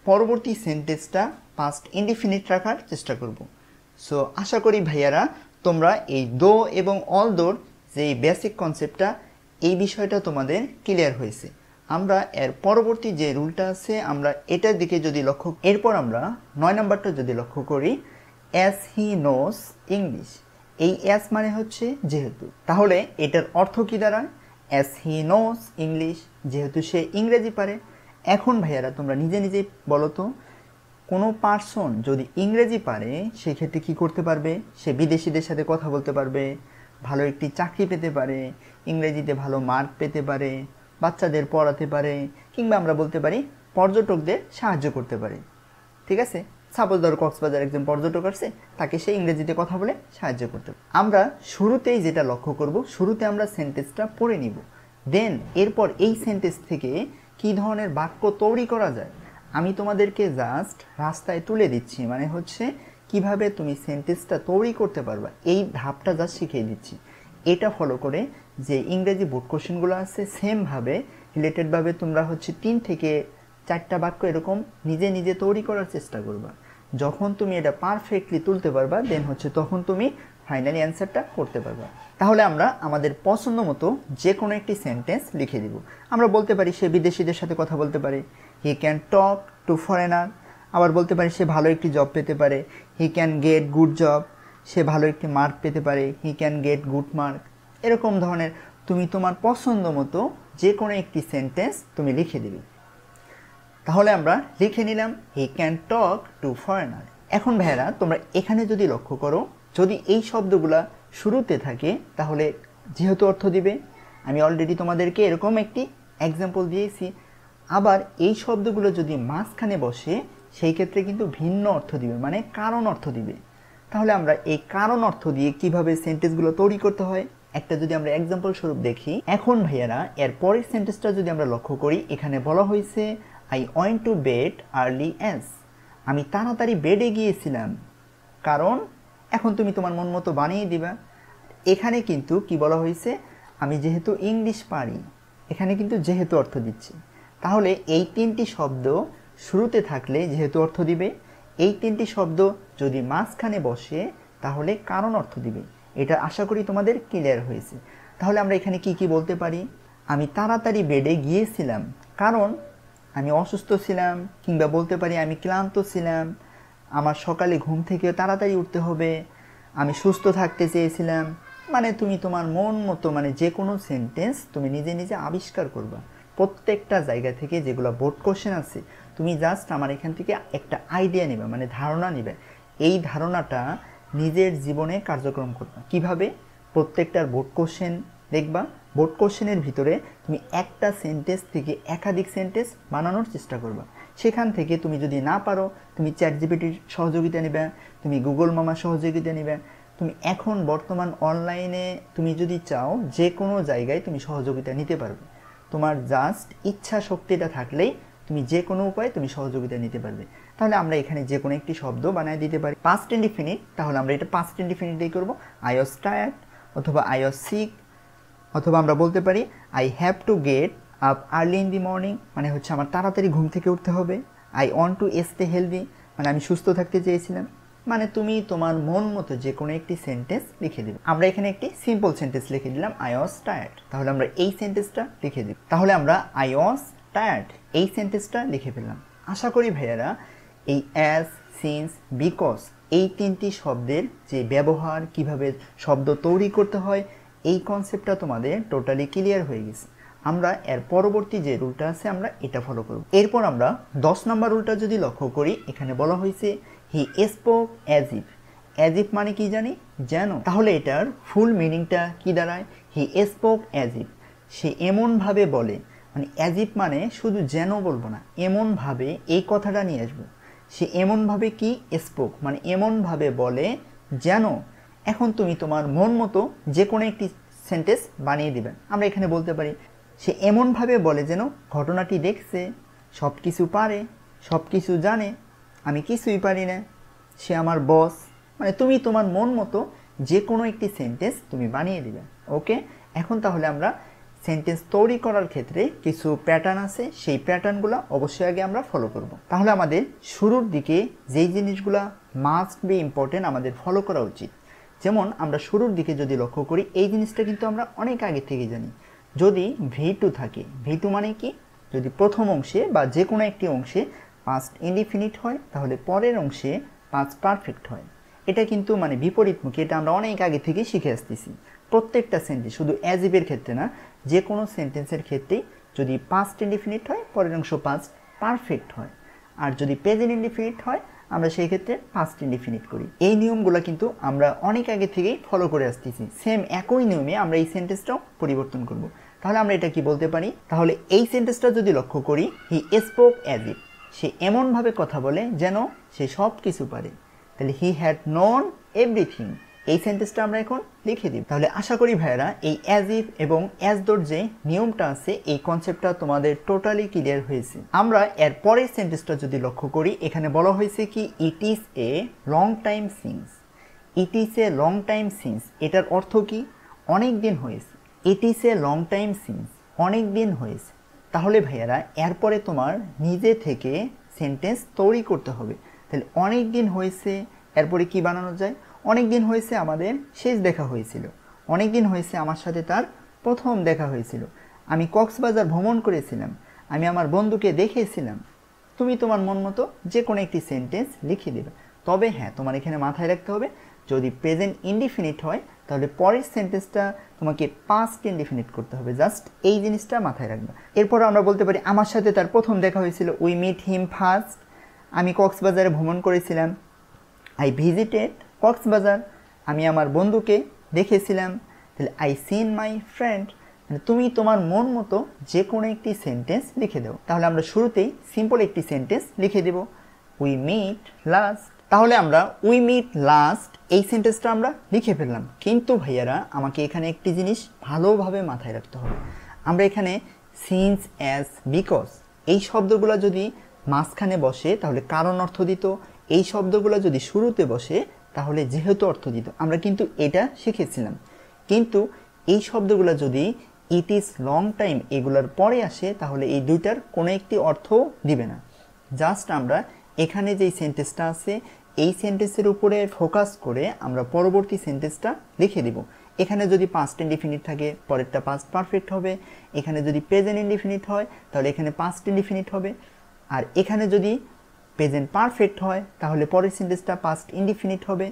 পরবর্তী সেন্টেন্সটা পাস্ট ইনডিফিনিট রাখার চেষ্টা করব। সো আশা করি ভাইয়ারা তোমরা এই দো এবং অলদোর যে বেসিক কনসেপ্টটা এই বিষয়টা তোমাদের ক্লিয়ার হয়েছে। আমরা এর পরবর্তী যে রুলটা আছে আমরা এটার দিকে যদি লক্ষ্য, এরপর আমরা 9 নম্বরটা যদি লক্ষ্য করি, অ্যাজ হি নোস ইংলিশ। এই অ্যাজ মানে হচ্ছে যেহেতু, তাহলে এটার অর্থ কি দাঁড়ায়? অ্যাজ হি নোস ইংলিশ, যেহেতু সে ইংরেজি পারে। এখন ভাইয়ারা তোমরা নিজে নিজেই বলো তো, কোনো পার্সন যদি ইংরেজি পারে সেক্ষেত্রে কি করতে পারবে? সে বিদেশিদের সাথে কথা বলতে পারবে, ভালো একটি চাকরি পেতে পারে, ইংরেজিতে ভালো মার্ক পেতে পারে, বাচ্চাদের পড়াতে পারে, কিংবা আমরা বলতে পারি পর্যটকদের সাহায্য করতে পারে। ঠিক আছে, সাপোজ ধরো কক্সবাজার একজন পর্যটক আসছে, তাকে সে ইংরেজিতে কথা বলে সাহায্য করতে পারে। আমরা শুরুতেই যেটা লক্ষ্য করব, শুরুতে আমরা সেন্টেন্সটা পড়ে নিব, দেন এরপর এই সেন্টেন্স থেকে কী ধরনের বাক্য তৈরি করা যায় আমি তোমাদেরকে জাস্ট রাস্তায় তুলে দিচ্ছি, মানে হচ্ছে কিভাবে তুমি সেন্টেন্সটা তৈরি করতে পারবা এই ধাপটা জাস্ট শিখিয়ে দিচ্ছি। এটা ফলো করে যে ইংরেজি বোর্ড কোশ্চেনগুলো আছে সেমভাবে রিলেটেডভাবে তোমরা হচ্ছে 3 থেকে 4টা বাক্য এরকম নিজে নিজে তৈরি করার চেষ্টা করবা। যখন তুমি এটা পারফেক্টলি তুলতে পারবা দেন হচ্ছে তখন তুমি ফাইনালি অ্যান্সারটা করতে পারবা। তাহলে আমরা আমাদের পছন্দ মতো যে কোনো একটি সেন্টেন্স লিখে দিব। আমরা বলতে পারি সে বিদেশিদের সাথে কথা বলতে পারে, he can talk to foreigner. আবার বলতে পারি সে ভালো একটি জব পেতে পারে, he can get good job. সে ভালো একটি মার্ক পেতে পারে, he can get good mark. এরকম ধরনের তুমি তোমার পছন্দ মতো যে কোনো একটি সেন্টেন্স তুমি লিখে দিবে। তাহলে আমরা লিখে নিলাম হি ক্যান টক টু ফরেনার। এখন ভাইয়েরা তোমরা এখানে যদি লক্ষ্য করো, যদি এই শব্দগুলা শুরুতে থাকে তাহলে যেহেতু অর্থ দিবে। আমি অলরেডি তোমাদেরকে এরকম একটি এক্সাম্পল দিয়েছি। আবার এই শব্দগুলো যদি মাঝখানে বসে সেই ক্ষেত্রে কিন্তু ভিন্ন অর্থ দিবে, মানে কারণ অর্থ দিবে। তাহলে আমরা এই কারণ অর্থ দিয়ে কিভাবে সেন্টেন্সগুলো তৈরি করতে হয় একটা যদি আমরা এক্সাম্পল স্বরূপ দেখি। এখন ভাইয়ারা এর পরের সেন্টেন্সটা যদি আমরা লক্ষ্য করি, এখানে বলা হয়েছে I went to bed early as. আমি তাড়াতাড়ি বেডে গিয়েছিলাম কারণ। এখন তুমি তোমার মন মতো বানিয়ে দিবা। এখানে কিন্তু কি বলা হয়েছে, আমি যেহেতু ইংলিশ পারি, এখানে কিন্তু যেহেতু অর্থ দিচ্ছে। তাহলে এই 3টি শব্দ শুরুতে থাকলে যেহেতু অর্থ দিবে, এই 3টি শব্দ যদি মাঝখানে বসে তাহলে কারণ অর্থ দিবে। এটা আশা করি তোমাদের ক্লিয়ার হয়েছে। তাহলে আমরা এখানে কি কি বলতে পারি, আমি তাড়াতাড়ি বেডে গিয়েছিলাম কারণ আমি অসুস্থ ছিলাম, কিংবা বলতে পারি আমি ক্লান্ত ছিলাম, আমার সকালে ঘুম থেকে তাড়াতাড়ি উঠতে হবে, আমি সুস্থ থাকতে চেয়েছিলাম। মানে তুমি তোমার মন মতো মানে যে কোনো সেন্টেন্স তুমি নিজে নিজে আবিষ্কার করবা প্রত্যেকটা জায়গা থেকে। যেগুলো বোর্ড কোশ্চেন আছে তুমি জাস্ট আমার এখান থেকে একটা আইডিয়া নেবে, মানে ধারণা নেবে। এই ধারণাটা নিজের জীবনে কার্যক্রম করবা। কিভাবে? প্রত্যেকটার বোর্ড কোশ্চেন দেখবা, বোর্ড কোশ্চেনের ভিতরে তুমি একটা সেন্টেন্স থেকে একাধিক সেন্টেন্স বানানোর চেষ্টা করবা। সেখান থেকে তুমি যদি না পারো তুমি চ্যাটজিপিটির সহযোগিতা নেবে, তুমি গুগল মামার সহযোগিতা নেবে। তুমি এখন বর্তমান অনলাইনে তুমি যদি চাও যে কোনো জায়গায় তুমি সহযোগিতা নিতে পারবে। তোমার জাস্ট ইচ্ছা শক্তিটা থাকলেই তুমি যে কোনো উপায়ে তুমি সহযোগিতা নিতে পারবে। তাহলে আমরা এখানে যে কোনো একটি শব্দ বানিয়ে দিতে পারি পাস্ট ইনডিফিনিট। তাহলে আমরা এটা পাস্ট ইনডিফিনিট দিয়ে করবো, আই ওয়াজ টায়ার্ড অথবা আই ওয়াজ সিক। অথবা আমরা বলতে পারি I have to get up early in the morning, মানে হচ্ছে আমার তাড়াতাড়ি ঘুম থেকে উঠতে হবে। I want to stay healthy, মানে আমি সুস্থ থাকতে চেয়েছিলাম। মানে তুমি তোমার মন মতো যে কোনো একটি সেন্টেন্স লিখে দিবে। আমরা এখানে একটি সিম্পল সেন্টেন্স লিখে দিলাম আই ওয়াজ টায়ার্ড। তাহলে আমরা এই সেন্টেন্সটা লিখে দিব। তাহলে আমরা আই ওয়াজ টায়ার্ড এই সেন্টেন্সটা লিখে ফেললাম। আশা করি ভাইয়ারা এই অ্যাজ, সিন্স, বিকজ এই 3টি শব্দের যে ব্যবহার, কিভাবে শব্দ তৈরি করতে হয় এই কনসেপ্টটা তোমাদের টোটালি ক্লিয়ার হয়ে গেছে। আমরা এর পরবর্তী যে রুলটা আছে আমরা এটা ফলো করব। এরপর আমরা 10 নম্বর রুলটা যদি লক্ষ্য করি, এখানে বলা হয়েছে he spoke as if. As if মানে কি জানি? যেন। তাহলে এটার ফুল মিনিংটা কি দাঁড়ায়? হি স্পোক অ্যাজ ইফ, সে এমনভাবে বলে। মানে অ্যাজ ইফ মানে শুধু যেন বলবো না, এমনভাবে এই কথাটা নিয়ে আসবো। সে এমনভাবে কি স্পোক মানে এমনভাবে বলে যেন এখন তুমি তোমার মন মতো যে কোনো একটি সেন্টেন্স বানিয়ে দিবেন। আমরা এখানে বলতে পারি সে এমনভাবে বলে যেন ঘটনাটি দেখছে, সব কিছু পারে, সব কিছু জানে, আমি কিছুই পারি না, সে আমার বস। মানে তুমি তোমার মন মতো যে কোনো একটি সেন্টেন্স তুমি বানিয়ে দিবে। ওকে, এখন তাহলে আমরা সেন্টেন্স তৈরি করার ক্ষেত্রে কিছু প্যাটার্ন আছে, সেই প্যাটার্নগুলো অবশ্যই আগে আমরা ফলো করব। তাহলে আমাদের শুরুর দিকে যেই জিনিসগুলো মাস্ট বি ইম্পর্টেন্ট আমাদের ফলো করা উচিত, যেমন আমরা শুরুর দিকে যদি লক্ষ্য করি, এই জিনিসটা কিন্তু আমরা অনেক আগে থেকে জানি। যদি V2 থাকে, V2 মানে কি, যদি প্রথম অংশে বা যে কোনো একটি অংশে পাস্ট ইনডিফিনিট হয় তাহলে পরের অংশে পাস্ট পারফেক্ট হয়। এটা কিন্তু মানে বিপরীতমুখী, এটা আমরা অনেক আগে থেকে শিখে আসতেছি। প্রত্যেকটা সেন্টেন্স, শুধু অ্যাজ ইফের ক্ষেত্রে না, যে কোনো সেন্টেন্সের ক্ষেত্রেই যদি পাস্ট ইনডিফিনিট হয় পরের অংশ পাস্ট পারফেক্ট হয়, আর যদি প্রেজেন্ট ইনডিফিনিট হয় আমরা সেই ক্ষেত্রে পাস্ট ইনডিফিনিট করি। এই নিয়মগুলো কিন্তু আমরা অনেক আগে থেকেই ফলো করে আসতেছি। সেম একই নিয়মে আমরা এই সেন্টেন্সটাও পরিবর্তন করব। তাহলে আমরা এটা কি বলতে পারি, তাহলে এই সেন্টেন্সটা যদি লক্ষ্য করি, হি স্পোক অ্যাজ ইফ, সে এমনভাবে কথা বলে যেন সে সব কিছু পারে। তাহলে হি হ্যাড নোন এভরিথিং, এই সেন্টেন্সটা আমরা এখন লিখে দিই। তাহলে আশা করি ভাইয়েরা এই অ্যাজ ইফ এবং অ্যাজ দোর যে নিয়মটা আছে এই কনসেপ্টটা তোমাদের টোটালি ক্লিয়ার হয়েছে। আমরা এর পরের সেন্টেন্সটা যদি লক্ষ্য করি, এখানে বলা হয়েছে কি it is a long time since. It is a long time since, এটার অর্থ কি, অনেক দিন হয়েছে। It is a long time since, অনেক দিন হয়েছে। তাহলে ভাইয়ারা এরপরে তোমার নিজে থেকে সেন্টেন্স তৈরি করতে হবে। তাহলে অনেক দিন হয়েছে, এরপরে কি বানানো যায়, অনেক দিন হয়েছে আমাদের শেষ দেখা হয়েছিল, অনেক দিন হয়েছে আমার সাথে তার প্রথম দেখা হয়েছিল, আমি কক্সবাজার ভ্রমণ করেছিলাম, আমি আমার বন্ধুকে দেখেছিলাম। তুমি তোমার মন মতো যে কোনো একটি সেন্টেন্স লিখে দেবে। তবে হ্যাঁ, তোমার এখানে মাথায় রাখতে হবে যদি প্রেজেন্ট ইনডিফিনিট হয় তাহলে পরের সেন্টেন্সটা তোমাকে পাস্ট ইনডিফিনিট করতে হবে। জাস্ট এই জিনিসটা মাথায় রাখবে। এরপর আমরা বলতে পারি আমার সাথে তার প্রথম দেখা হয়েছিল, উই মিট হিম ফার্স্ট। আমি কক্সবাজারে ভ্রমণ করেছিলাম, আই ভিজিটেড কক্সবাজার, আমি আমার বন্ধুকে দেখেছিলাম। তাহলে আই সিন মাই ফ্রেন্ড, তুমি তোমার মন মতো যে কোনো একটি সেন্টেন্স লিখে দাও। তাহলে আমরা শুরুতেই সিম্পল একটি সেন্টেন্স লিখে দেব, উই মিট লাস্ট। তাহলে আমরা উই মিট লাস্ট এই সেন্টেন্সটা আমরা লিখে ফেললাম। কিন্তু ভাইয়ারা আমাকে এখানে একটি জিনিস ভালোভাবে মাথায় রাখতে হবে, আমরা এখানে সিন্স, অ্যাজ, বিকজ এই শব্দগুলো যদি মাঝখানে বসে তাহলে কারণ অর্থ দিত, এই শব্দগুলো যদি শুরুতে বসে তাহলে যেহেতু অর্থ দিত। আমরা কিন্তু এটা শিখেছিলাম। কিন্তু এই শব্দগুলো যদি ইট ইজ লং টাইম এগুলোর পরে আসে তাহলে এই দুইটার কোনো একটি অর্থ দিবে না। জাস্ট আমরা এখানে যেই সেন্টেন্সটা আছে এই সেন্টেন্সের উপরে ফোকাস করে আমরা পরবর্তী সেন্টেন্সটা লিখে দিব। এখানে যদি পাস্ট ইনডিফিনিট থাকে পরেরটা পাস্ট পারফেক্ট হবে, এখানে যদি প্রেজেন্ট ইনডিফিনিট হয় তাহলে এখানে পাস্ট ইনডিফিনিট হবে, আর এখানে যদি প্রেজেন্ট পারফেক্ট হয় তাহলে পরের সেন্টেন্সটা পাস্ট ইনডিফিনিট হবে।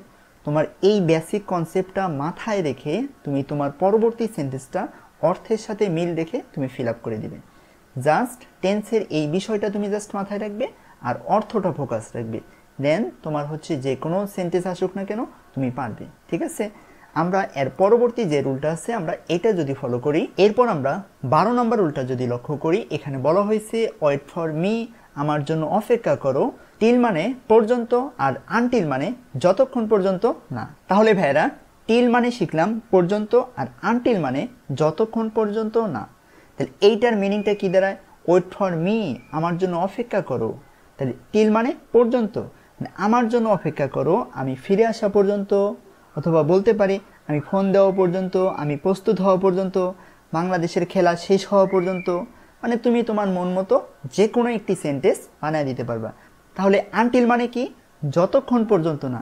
তোমার এই বেসিক কনসেপ্টটা মাথায় রেখে তুমি তোমার পরবর্তী সেন্টেন্সটা অর্থের সাথে মিল রেখে তুমি ফিল আপ করে দিবে। জাস্ট টেন্সের এই বিষয়টা তুমি জাস্ট মাথায় রাখবে আর অর্থটা ফোকাস রাখবে, দেন তোমার হচ্ছে যে কোনো সেন্টেন্স আসুক না কেন তুমি পারবে। ঠিক আছে, আমরা এর পরবর্তী যে রুলটা আছে আমরা এটা যদি ফলো করি, এরপর আমরা 12 নম্বর রুলটা যদি লক্ষ্য করি, এখানে বলা হয়েছে ওয়েট ফর মি, আমার জন্য অপেক্ষা করো। টিল মানে পর্যন্ত আর আনটিল মানে যতক্ষণ পর্যন্ত না। তাহলে ভাইরা টিল মানে শিখলাম পর্যন্ত আর আনটিল মানে যতক্ষণ পর্যন্ত না। তাহলে এইটার মিনিংটা কি দাঁড়ায়, ওয়েট ফর মি, আমার জন্য অপেক্ষা করো। তাহলে টিল মানে পর্যন্ত, আমার জন্য অপেক্ষা করো আমি ফিরে আসা পর্যন্ত, অথবা বলতে পারি আমি ফোন দেওয়া পর্যন্ত, আমি প্রস্তুত হওয়া পর্যন্ত, বাংলাদেশের খেলা শেষ হওয়া পর্যন্ত। মানে তুমি তোমার মন মতো যে কোনো একটি সেন্টেন্স বানিয়ে দিতে পারবা। তাহলে আনটিল মানে কি, যতক্ষণ পর্যন্ত না।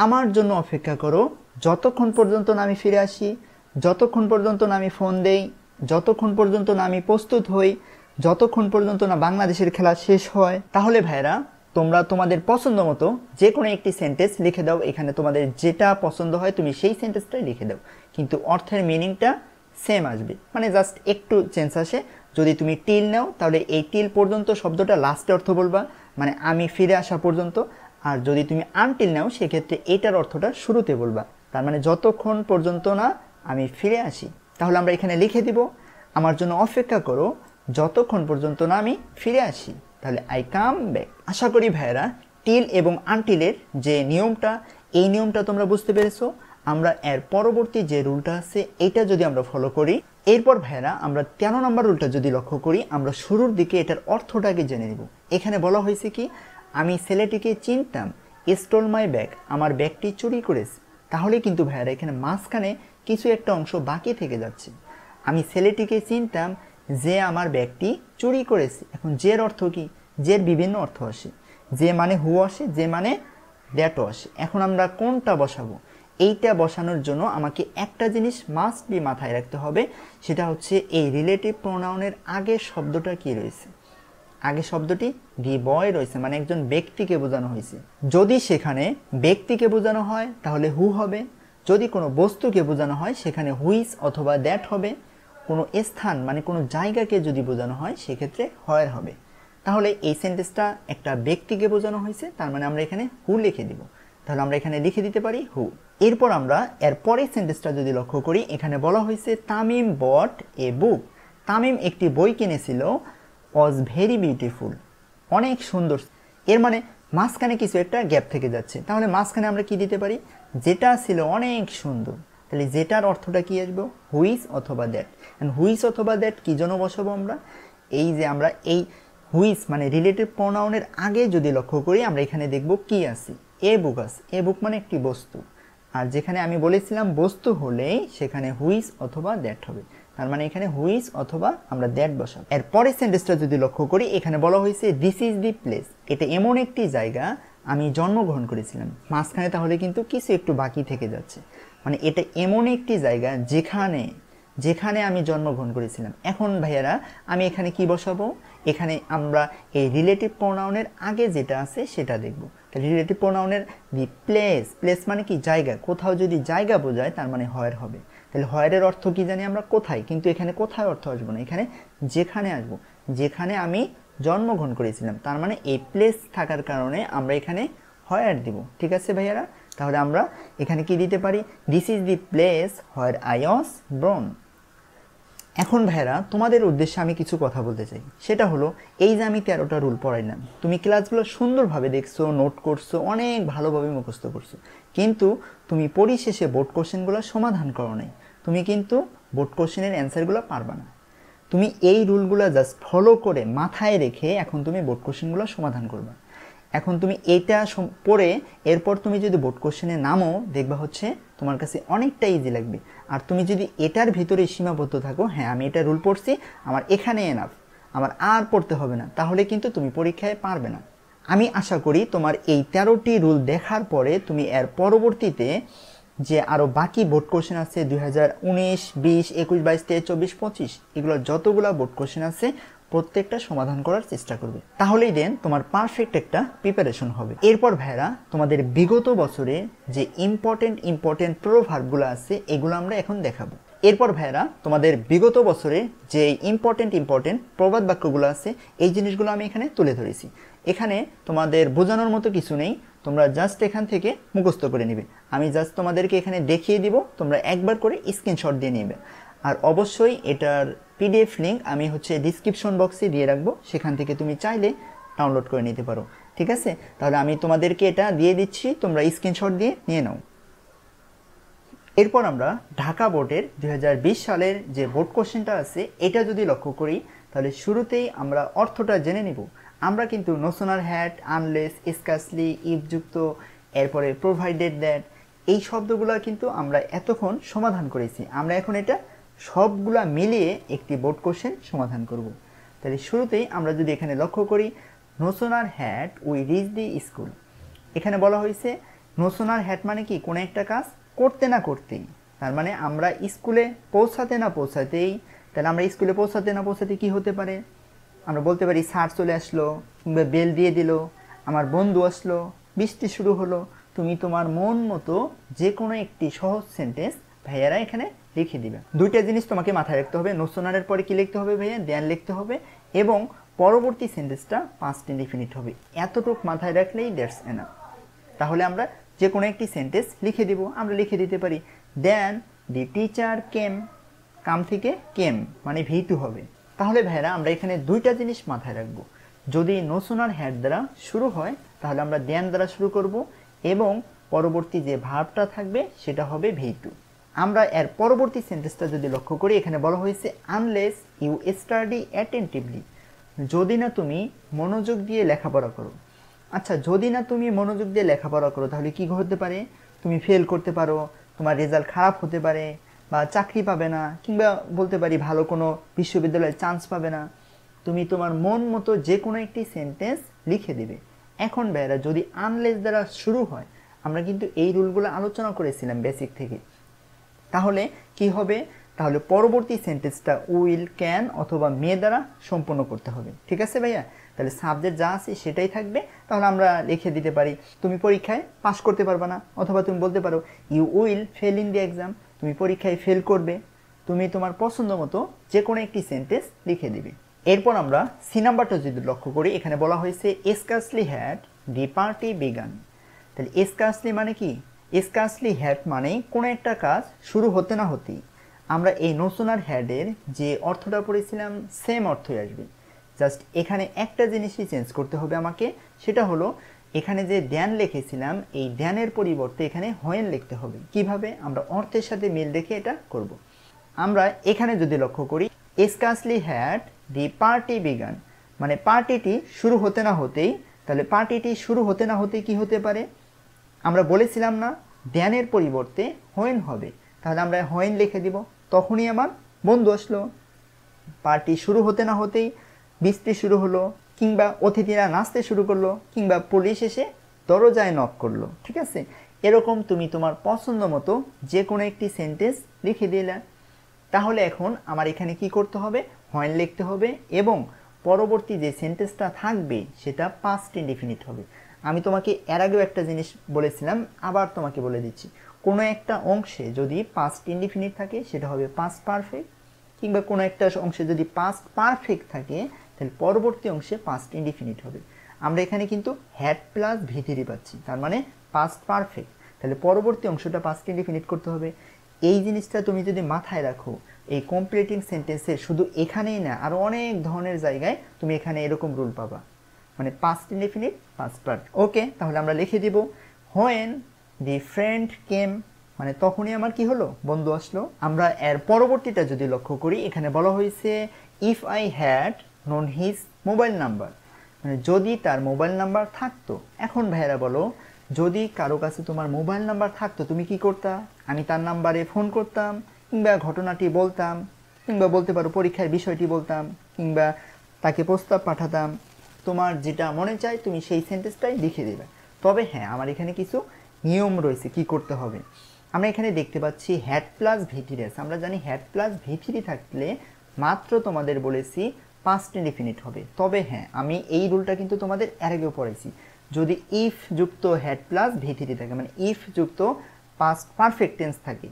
আমার জন্য অপেক্ষা করো যতক্ষণ পর্যন্ত না আমি ফিরে আসি, যতক্ষণ পর্যন্ত না আমি ফোন দেই, যতক্ষণ পর্যন্ত না আমি প্রস্তুত হই, যতক্ষণ পর্যন্ত না বাংলাদেশের খেলা শেষ হয়। তাহলে ভাইরা তোমরা তোমাদের পছন্দ মতো যে কোনো একটি সেন্টেন্স লিখে দাও। এখানে তোমাদের যেটা পছন্দ হয় তুমি সেই সেন্টেন্সটাই লিখে দাও, কিন্তু অর্থের মিনিংটা সেম আসবে, মানে জাস্ট একটু চেঞ্জ আসে। যদি তুমি টিল নাও তাহলে এই টিল পর্যন্ত শব্দটা লাস্টে অর্থ বলবা, মানে আমি ফিরে আসা পর্যন্ত। আর যদি তুমি আনটিল নাও সেক্ষেত্রে এটার অর্থটা শুরুতে বলবা, তার মানে যতক্ষণ পর্যন্ত না আমি ফিরে আসি। তাহলে আমরা এখানে লিখে দিব আমার জন্য অপেক্ষা করো যতক্ষণ পর্যন্ত না আমি ফিরে আসি। তাহলে আই কাম ব্যাক। আশা করি ভাইয়েরা টিল এবং আনটিলের যে নিয়মটা এই নিয়মটা তোমরা বুঝতে পেরেছো। আমরা এর পরবর্তী যে রুলটা আছে এটা যদি আমরা ফলো করি, এরপর ভাইরা আমরা 13 নম্বর রুলটা যদি লক্ষ্য করি, আমরা শুরুর দিকে এটার অর্থটাকে জেনে নিব। এখানে বলা হয়েছে কি, আমি ছেলেটিকে চিনতাম, স্টোল মাই ব্যাগ, আমার ব্যাগটি চুরি করেছে। তাহলে কিন্তু ভাইরা এখানে মাঝখানে কিছু একটা অংশ বাকি থেকে যাচ্ছে। আমি ছেলেটিকে চিনতাম যে আমার ব্যাগটি চুরি করেছে। এখন জের অর্থ কি, জের বিভিন্ন অর্থ আসে, যে মানে হু আসে, যে মানে দ্যাটও আসে। এখন আমরা কোনটা বসাবো, এইটা বসানোর জন্য আমাকে একটা জিনিস মাস্ট বি মাথায় রাখতে হবে, সেটা হচ্ছে এই রিলেটিভ প্রোনাউনের আগের শব্দটা কি রয়েছে। আগে শব্দটি দি বয় রয়েছে, মানে একজন ব্যক্তিকে বোঝানো হয়েছে। যদি সেখানে ব্যক্তিকে বোঝানো হয় তাহলে হু হবে, যদি কোনো বস্তুকে বোঝানো হয় সেখানে হুইচ অথবা দ্যাট হবে, কোনো স্থান মানে কোনো জায়গাকে যদি বোঝানো হয় সেক্ষেত্রে হয়ার হবে। তাহলে এই সেন্টেন্সটা একটা ব্যক্তিকে বোঝানো হয়েছে, তার মানে আমরা এখানে হু লিখে দিব। তাহলে আমরা এখানে লিখে দিতে পারি হু। এরপর আমরা এর পরের সেন্টেন্সটা যদি লক্ষ্য করি, এখানে বলা হয়েছে তামিম বট এ বুক। তামিম একটি বই কিনেছিল, ওয়াজ ভেরি বিউটিফুল, অনেক সুন্দর। এর মানে মাঝখানে কিছু একটা গ্যাপ থেকে যাচ্ছে। তাহলে মাঝখানে আমরা কি দিতে পারি, যেটা ছিল অনেক সুন্দর। তাহলে যেটার অর্থটা কি আসবে, হুইচ অথবা দ্যাট। হুইচ অথবা দ্যাট কি জন্য বসাবো আমরা, এই যে আমরা এই হুইচ মানে রিলেটিভ প্রোনাউনের আগে যদি লক্ষ্য করি, আমরা এখানে দেখব কি আছে, এ বুক আছে। এ বুক মানে একটি বস্তু, আর যেখানে আমি বলেছিলাম বস্তু হলেই সেখানে হুইচ অথবা দ্যাট হবে। তার মানে এখানে হুইচ অথবা আমরা দ্যাট বসাবো। এর পরের সেন্টেন্সটা যদি লক্ষ্য করি, এখানে বলা হয়েছে দিস ইজ দি প্লেস, এটা এমন একটি জায়গা আমি জন্মগ্রহণ করেছিলাম। মাঝখানে তাহলে কিন্তু কিছু একটু বাকি থেকে যাচ্ছে, মানে এটা এমন একটি জায়গা যেখানে যেখানে আমি জন্মগ্রহণ করেছিলাম। এখন ভাইয়ারা আমি এখানে কি বসাবো, এখানে আমরা এই রিলেটিভ প্রোনাউনের আগে যেটা আছে সেটা দেখব। রিলেটিভ প্রোনাউনের দি প্লেস, প্লেস মানে কি জায়গা, কোথাও যদি জায়গা বোঝায় তার মানে হয়ার হবে। তাহলে হয়ারের অর্থ কি জানি আমরা, কোথায়, কিন্তু এখানে কোথায় অর্থ আসবো না, এখানে যেখানে আসবো, যেখানে আমি জন্মগ্রহণ করেছিলাম। তার মানে এই প্লেস থাকার কারণে আমরা এখানে হয়ার দিব। ঠিক আছে ভাইয়ারা, তাহলে আমরা এখানে কি দিতে পারি, this is the place where I was born. এখন ভাইরা তোমাদের উদ্দেশ্যে আমি কিছু কথা বলতে চাই, সেটা হলো এই যে আমি 13টা রুল পড়াইলাম, তুমি ক্লাসগুলো সুন্দরভাবে দেখছো, নোট করছো, অনেক ভালোভাবে মুখস্থ করছো, কিন্তু তুমি পরিশেষে বোর্ড কোশ্চেনগুলো সমাধান করো নাই। তুমি কিন্তু বোর্ড কোশ্চেনের অ্যান্সারগুলো পারবা না। তুমি এই রুলগুলো জাস্ট ফলো করে মাথায় রেখে এখন তুমি বোর্ড কোশ্চেনগুলো সমাধান করবা। এখন তুমি এইটা পড়ে এরপর তুমি যদি বোর্ড কোশ্চেনে নামো, দেখবা হচ্ছে তোমার কাছে অনেকটা ইজি লাগবে। আর তুমি যদি এটার ভিতরে সীমাবদ্ধ থাকো, হ্যাঁ আমি এটা রুল পড়ছি, আমার এখানে এনাফ, আমার আর পড়তে হবে না, তাহলে কিন্তু তুমি পরীক্ষায় পারবে না। আমি আশা করি তোমার এই 13টি রুল দেখার পরে তুমি এর পরবর্তীতে যে আরও বাকি বোর্ড কোশ্চেন আছে 2019, 20, 21, 22, 23, 24, 25, এগুলো যতগুলো বোর্ড কোশ্চেন আছে প্রত্যেকটা সমাধান করার চেষ্টা করবে। তাহলেই দেন তোমার পারফেক্ট একটা প্রিপারেশন হবে। এরপর ভাইরা তোমাদের বিগত বছরে যে ইম্পর্টেন্ট প্রোভার্বগুলো আছে এগুলো আমরা এখন দেখাবো। এরপর ভাইরা তোমাদের বিগত বছরে যে ইম্পর্টেন্ট প্রবাদ বাক্যগুলো আছে এই জিনিসগুলো আমি এখানে তুলে ধরেছি। এখানে তোমাদের বোঝানোর মতো কিছু নেই, তোমরা জাস্ট এখান থেকে মুখস্থ করে নিবে। আমি জাস্ট তোমাদেরকে এখানে দেখিয়ে দিব, তোমরা একবার করে স্ক্রিনশট দিয়ে নেবে। আর অবশ্যই এটার পিডিএফ লিঙ্ক আমি ডিসক্রিপশন বক্সে দিয়ে রাখবো, সেখান থেকে তুমি চাইলে ডাউনলোড করে নিতে পারো। ঠিক আছে, তাহলে আমি তোমাদেরকে এটা দিয়ে দিচ্ছি, তোমরা স্ক্রিনশট দিয়ে নিয়ে নাও। এরপর আমরা ঢাকা বোর্ডের 2020 সালের যে বোর্ড কোশ্চেনটা আছে এটা যদি লক্ষ্য করি, তাহলে শুরুতেই আমরা অর্থটা জেনে নিব। আমরা কিন্তু no sooner had, unless, scarcely, if যুক্ত, এরপরে প্রোভাইডেড দ্যাট, এই শব্দগুলো কিন্তু আমরা এতক্ষণ সমাধান করেছি। আমরা এখন এটা সবগুলা মিলিয়ে একটি বোর্ড কোশ্চেন সমাধান করব। তাহলে শুরুতেই আমরা যদি এখানে লক্ষ্য করি, no sooner had we reach the school. এখানে বলা হয়েছে নো সোনার হ্যাড মানে কি, কোনো একটা কাজ করতে না করতেই, তার মানে আমরা স্কুলে পৌঁছাতে না পৌঁছাতেই। তাহলে আমরা স্কুলে পৌঁছাতে না পৌঁছাতে কি হতে পারে, আমরা বলতে পারি স্যার চলে আসলো, কিংবা বেল দিয়ে দিল, আমার বন্ধু আসলো, বৃষ্টি শুরু হলো। তুমি তোমার মন মতো যে কোনো একটি সহজ সেন্টেন্স ভাইয়ারা এখানে লিখে দিবে। দুইটা জিনিস তোমাকে মাথায় রাখতে হবে, নো সোনারের পরে কি লিখতে হবে ভাইয়া, দেন লিখতে হবে, এবং পরবর্তী সেন্টেন্সটা পাস্ট ইনডিফিনিট হবে। এতটুকু মাথায় রাখলেই দ্যাটস এনাফ। তাহলে আমরা যে কোনো একটি সেন্টেন্স লিখে দিব। আমরা লিখে দিতে পারি দেন দি টিচার কেম, কাম থেকে কেম মানে V2 হবে। তাহলে ভাইরা আমরা এখানে দুইটা জিনিস মাথায় রাখবো, যদি নো সোনার হ্যাড দ্বারা শুরু হয় তাহলে আমরা দেন দ্বারা শুরু করব, এবং পরবর্তী যে ভার্বটা থাকবে সেটা হবে V2। আমরা এর পরবর্তী সেন্টেন্সটা যদি লক্ষ্য করি, এখানে বলা হয়েছে আনলেস ইউ স্টাডি অ্যাটেন্টিভলি, যদি না তুমি মনোযোগ দিয়ে লেখাপড়া করো। আচ্ছা, যদি না তুমি মনোযোগ দিয়ে লেখাপড়া করো তাহলে কি হতে পারে? তুমি ফেল করতে পারো, তোমার রেজাল্ট খারাপ হতে পারে, বা চাকরি পাবে না, কিংবা বলতে পারি ভালো কোনো বিশ্ববিদ্যালয়ে চান্স পাবে না। তুমি তোমার মন মতো যে কোনো একটি সেন্টেন্স লিখে দেবে। এখন ভাইরা যদি আনলেস দ্বারা শুরু হয়, আমরা কিন্তু এই রুলগুলো আলোচনা করেছিলাম বেসিক থেকে, তাহলে কি হবে? তাহলে পরবর্তী সেন্টেন্সটা উইল, ক্যান অথবা মে দ্বারা সম্পন্ন করতে হবে। ঠিক আছে ভাইয়া? তাহলে সাবজেক্ট যা আছে সেটাই থাকবে। তাহলে আমরা লিখে দিতে পারি তুমি পরীক্ষায় পাশ করতে পারবে না, অথবা তুমি বলতে পারো you will fail in the exam, তুমি পরীক্ষায় ফেল করবে। তুমি তোমার পছন্দ মতো যে কোনো একটি সেন্টেন্স লিখে দিবে। এরপর আমরা সি নাম্বারটা যদি লক্ষ্য করি, এখানে বলা হয়েছে scarcely had the party began. তাহলে স্কার্সলি মানে কি? স্কার্সলি হ্যাড মানে কোনো একটা কাজ শুরু হতে না হতেই। আমরা এই নোশন আর হ্যাডের যে অর্থটা পড়েছিলাম সেম অর্থই আসবে, জাস্ট এখানে একটা জিনিসই চেঞ্জ করতে হবে আমাকে, সেটা হলো এখানে যে দ্যান লিখেছিলাম এই দ্যানের পরিবর্তে এখানে হোয়েন লিখতে হবে। কিভাবে? আমরা অর্থের সাথে মিল রেখে এটা করব। আমরা এখানে যদি লক্ষ্য করি scarcely had the party began, মানে পার্টিটি শুরু হতে না হতেই। তাহলে পার্টিটি শুরু হতে না হতেই কি হতে পারে? আমরা বলেছিলাম না দ্যানের পরিবর্তে হোয়েন হবে, তাহলে আমরা হোয়েন লিখে দিব। তখনই আমার বন্ধু আসলো। পার্টি শুরু হতে না হতেই বৃষ্টি শুরু হলো, কিংবা অতিথিরা নাচতে শুরু করলো, কিংবা পুলিশ এসে দরজায় নক করলো। ঠিক আছে? এরকম তুমি তোমার পছন্দ মতো যে কোনো একটি সেন্টেন্স লিখে দিলে। তাহলে এখন আমার এখানে কি করতে হবে? হোয়েন লিখতে হবে, এবং পরবর্তী যে সেন্টেন্সটা থাকবে সেটা পাস্ট ইনডিফিনিট হবে। আমি তোমাকে এর আগেও একটা জিনিস বলেছিলাম, আবার তোমাকে বলে দিচ্ছি। কোনো একটা অংশে যদি পাস্ট ইনডিফিনিট থাকে সেটা হবে পাস্ট পারফেক্ট, কিংবা কোনো একটা অংশে যদি পাস্ট পারফেক্ট থাকে তাহলে পরবর্তী অংশে পাস্ট ইনডিফিনিট হবে। আমরা এখানে কিন্তু হ্যাড প্লাস V3 পাচ্ছি, তার মানে পাস্ট পারফেক্ট। তাহলে পরবর্তী অংশটা পাস্ট ইনডিফিনিট করতে হবে। এই জিনিসটা তুমি যদি মাথায় রাখো, এই কমপ্লিটিং সেন্টেন্সের শুধু এখানেই না, আরও অনেক ধরনের জায়গায় তুমি এখানে এরকম রুল পাবা, মানে পাস্ট ইনডিফিনিট, পাস্ট পারফেক্ট। ওকে, তাহলে আমরা লিখে দিব হোয়েন দি ফ্রেন্ড কেম, মানে তখনই আমার কি হলো? বন্ধু আসলো। আমরা এর পরবর্তীটা যদি লক্ষ্য করি, এখানে বলা হয়েছে if I had known his mobile number, মানে যদি তার মোবাইল নাম্বার থাকতো। এখন ভাইয়েরা বলো, যদি কারো কাছে তোমার মোবাইল নাম্বার থাকতো তুমি কি করতা? আমি তার নাম্বারে ফোন করতাম, কিংবা ঘটনাটি বলতাম, কিংবা বলতে পারো পরীক্ষার বিষয়টি বলতাম, কিংবা তাকে প্রস্তাব পাঠাতাম। তোমার যেটা মনে চায় তুমি সেই সেন্টেন্সটাই লিখে দেবে। তবে হ্যাঁ, আমার এখানে কিছু নিয়ম রয়েছে কি করতে হবে। আমরা এখানে দেখতে পাচ্ছি হ্যাড প্লাস V3। আমরা জানি হ্যাড প্লাস V3 থাকলে মাত্র তোমাদের বলেছি পাস্ট ইনডিফিনিট হবে। তবে হ্যাঁ, আমি এই রুলটা কিন্তু তোমাদের এর আগেও পড়েছি। যদি ইফ যুক্ত হ্যাড প্লাস V3 থাকে, মানে ইফ যুক্ত পাস্ট পারফেক্ট টেন্স থাকে,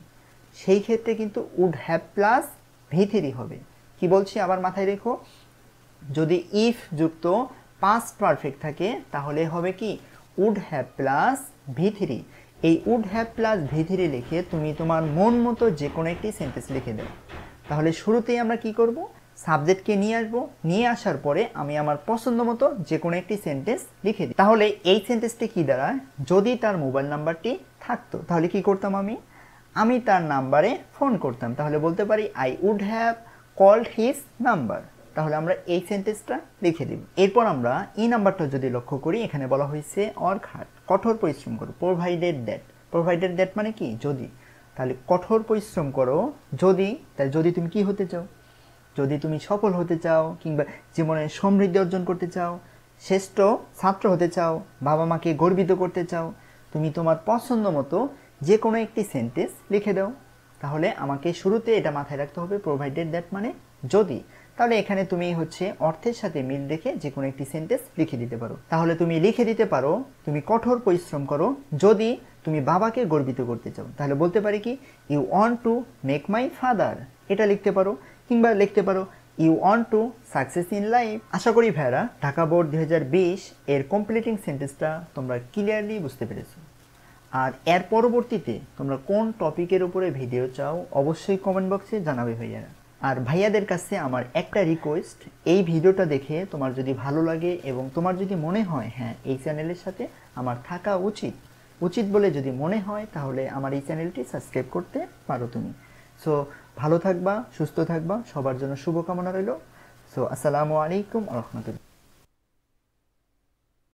সেই ক্ষেত্রে কিন্তু উড হ্যাভ প্লাস V3 হবে। কি বলছি আবার মাথায় রেখো, যদি ইফ যুক্ত পাস্ট পারফেক্ট থাকে তাহলে হবে কি? Would have plus V3। এই উড হ্যাভ প্লাস V3 লিখে তুমি তোমার মন মতো যে কোনো একটি সেন্টেন্স লিখে দাও। তাহলে শুরুতেই আমরা কি করব? সাবজেক্টকে নিয়ে আসবো, নিয়ে আসার পরে আমি আমার পছন্দ মতো যে কোনো একটি সেন্টেন্স লিখে দিই। তাহলে এই সেন্টেন্সটি কি দাঁড়ায়? যদি তার মোবাইল নাম্বারটি থাকতো তাহলে কি করতাম? আমি তার নাম্বারে ফোন করতাম। তাহলে বলতে পারি I would have called his number. তাহলে আমরা এই সেন্টেন্সটা লিখে দিব। এরপর আমরা এই নাম্বারটা যদি লক্ষ্য করি, এখানে বলা হয়েছে ওয়ার্ক হার্ড, কঠোর পরিশ্রম করো। প্রোভাইডেড দ্যাট মানে কি? যদি। তাহলে কঠোর পরিশ্রম করো যদি, তাহলে যদি তুমি কি হতে চাও? যদি তুমি সফল হতে চাও, কিংবা জীবনে সমৃদ্ধি অর্জন করতে চাও, শ্রেষ্ঠ ছাত্র হতে চাও, বাবা মাকে গর্বিত করতে চাও, তুমি তোমার পছন্দ মতো যে কোনো একটি সেন্টেন্স লিখে দাও। তাহলে আমাকে শুরুতে এটা মাথায় রাখতে হবে, প্রোভাইডেড দ্যাট মানে যদি। তাহলে এখানে তুমি অর্থের সাথে মিল রেখে যে কোনো একটি সেন্টেন্স লিখে দিতে পারো। তাহলে তুমি লিখে দিতে পারো তুমি কঠোর পরিশ্রম করো যদি তুমি বাবাকে গর্বিত করতে চাও। তাহলে বলতে পারি কি? You want to make my father, এটা লিখতে পারো। কিংবা লিখতে পারো you want to success in life. আশা করি ভাইরা ঢাকা বোর্ড 2020 এর কমপ্লিটিং সেন্টেন্সটা তোমরা ক্লিয়ারলি বুঝতে পেরেছো। আর এর পরবর্তীতে তোমরা কোন টপিকের উপরে ভিডিও চাও অবশ্যই কমেন্ট বক্সে জানাবে ভাইয়ারা। আর ভাইয়াদের কাছে আমার একটা রিকোয়েস্ট, এই ভিডিওটা দেখে তোমার যদি ভালো লাগে এবং তোমার যদি মনে হয় হ্যাঁ এই চ্যানেলের সাথে আমার থাকা উচিত, উচিত বলে যদি মনে হয় তাহলে আমার এই চ্যানেলটি সাবস্ক্রাইব করতে পারো তুমি। সো ভালো থাকবা, সুস্থ থাকবা, সবার জন্য শুভকামনা রইল। সো আসসালামু আলাইকুম ওয়া রাহমাতুল্লাহ।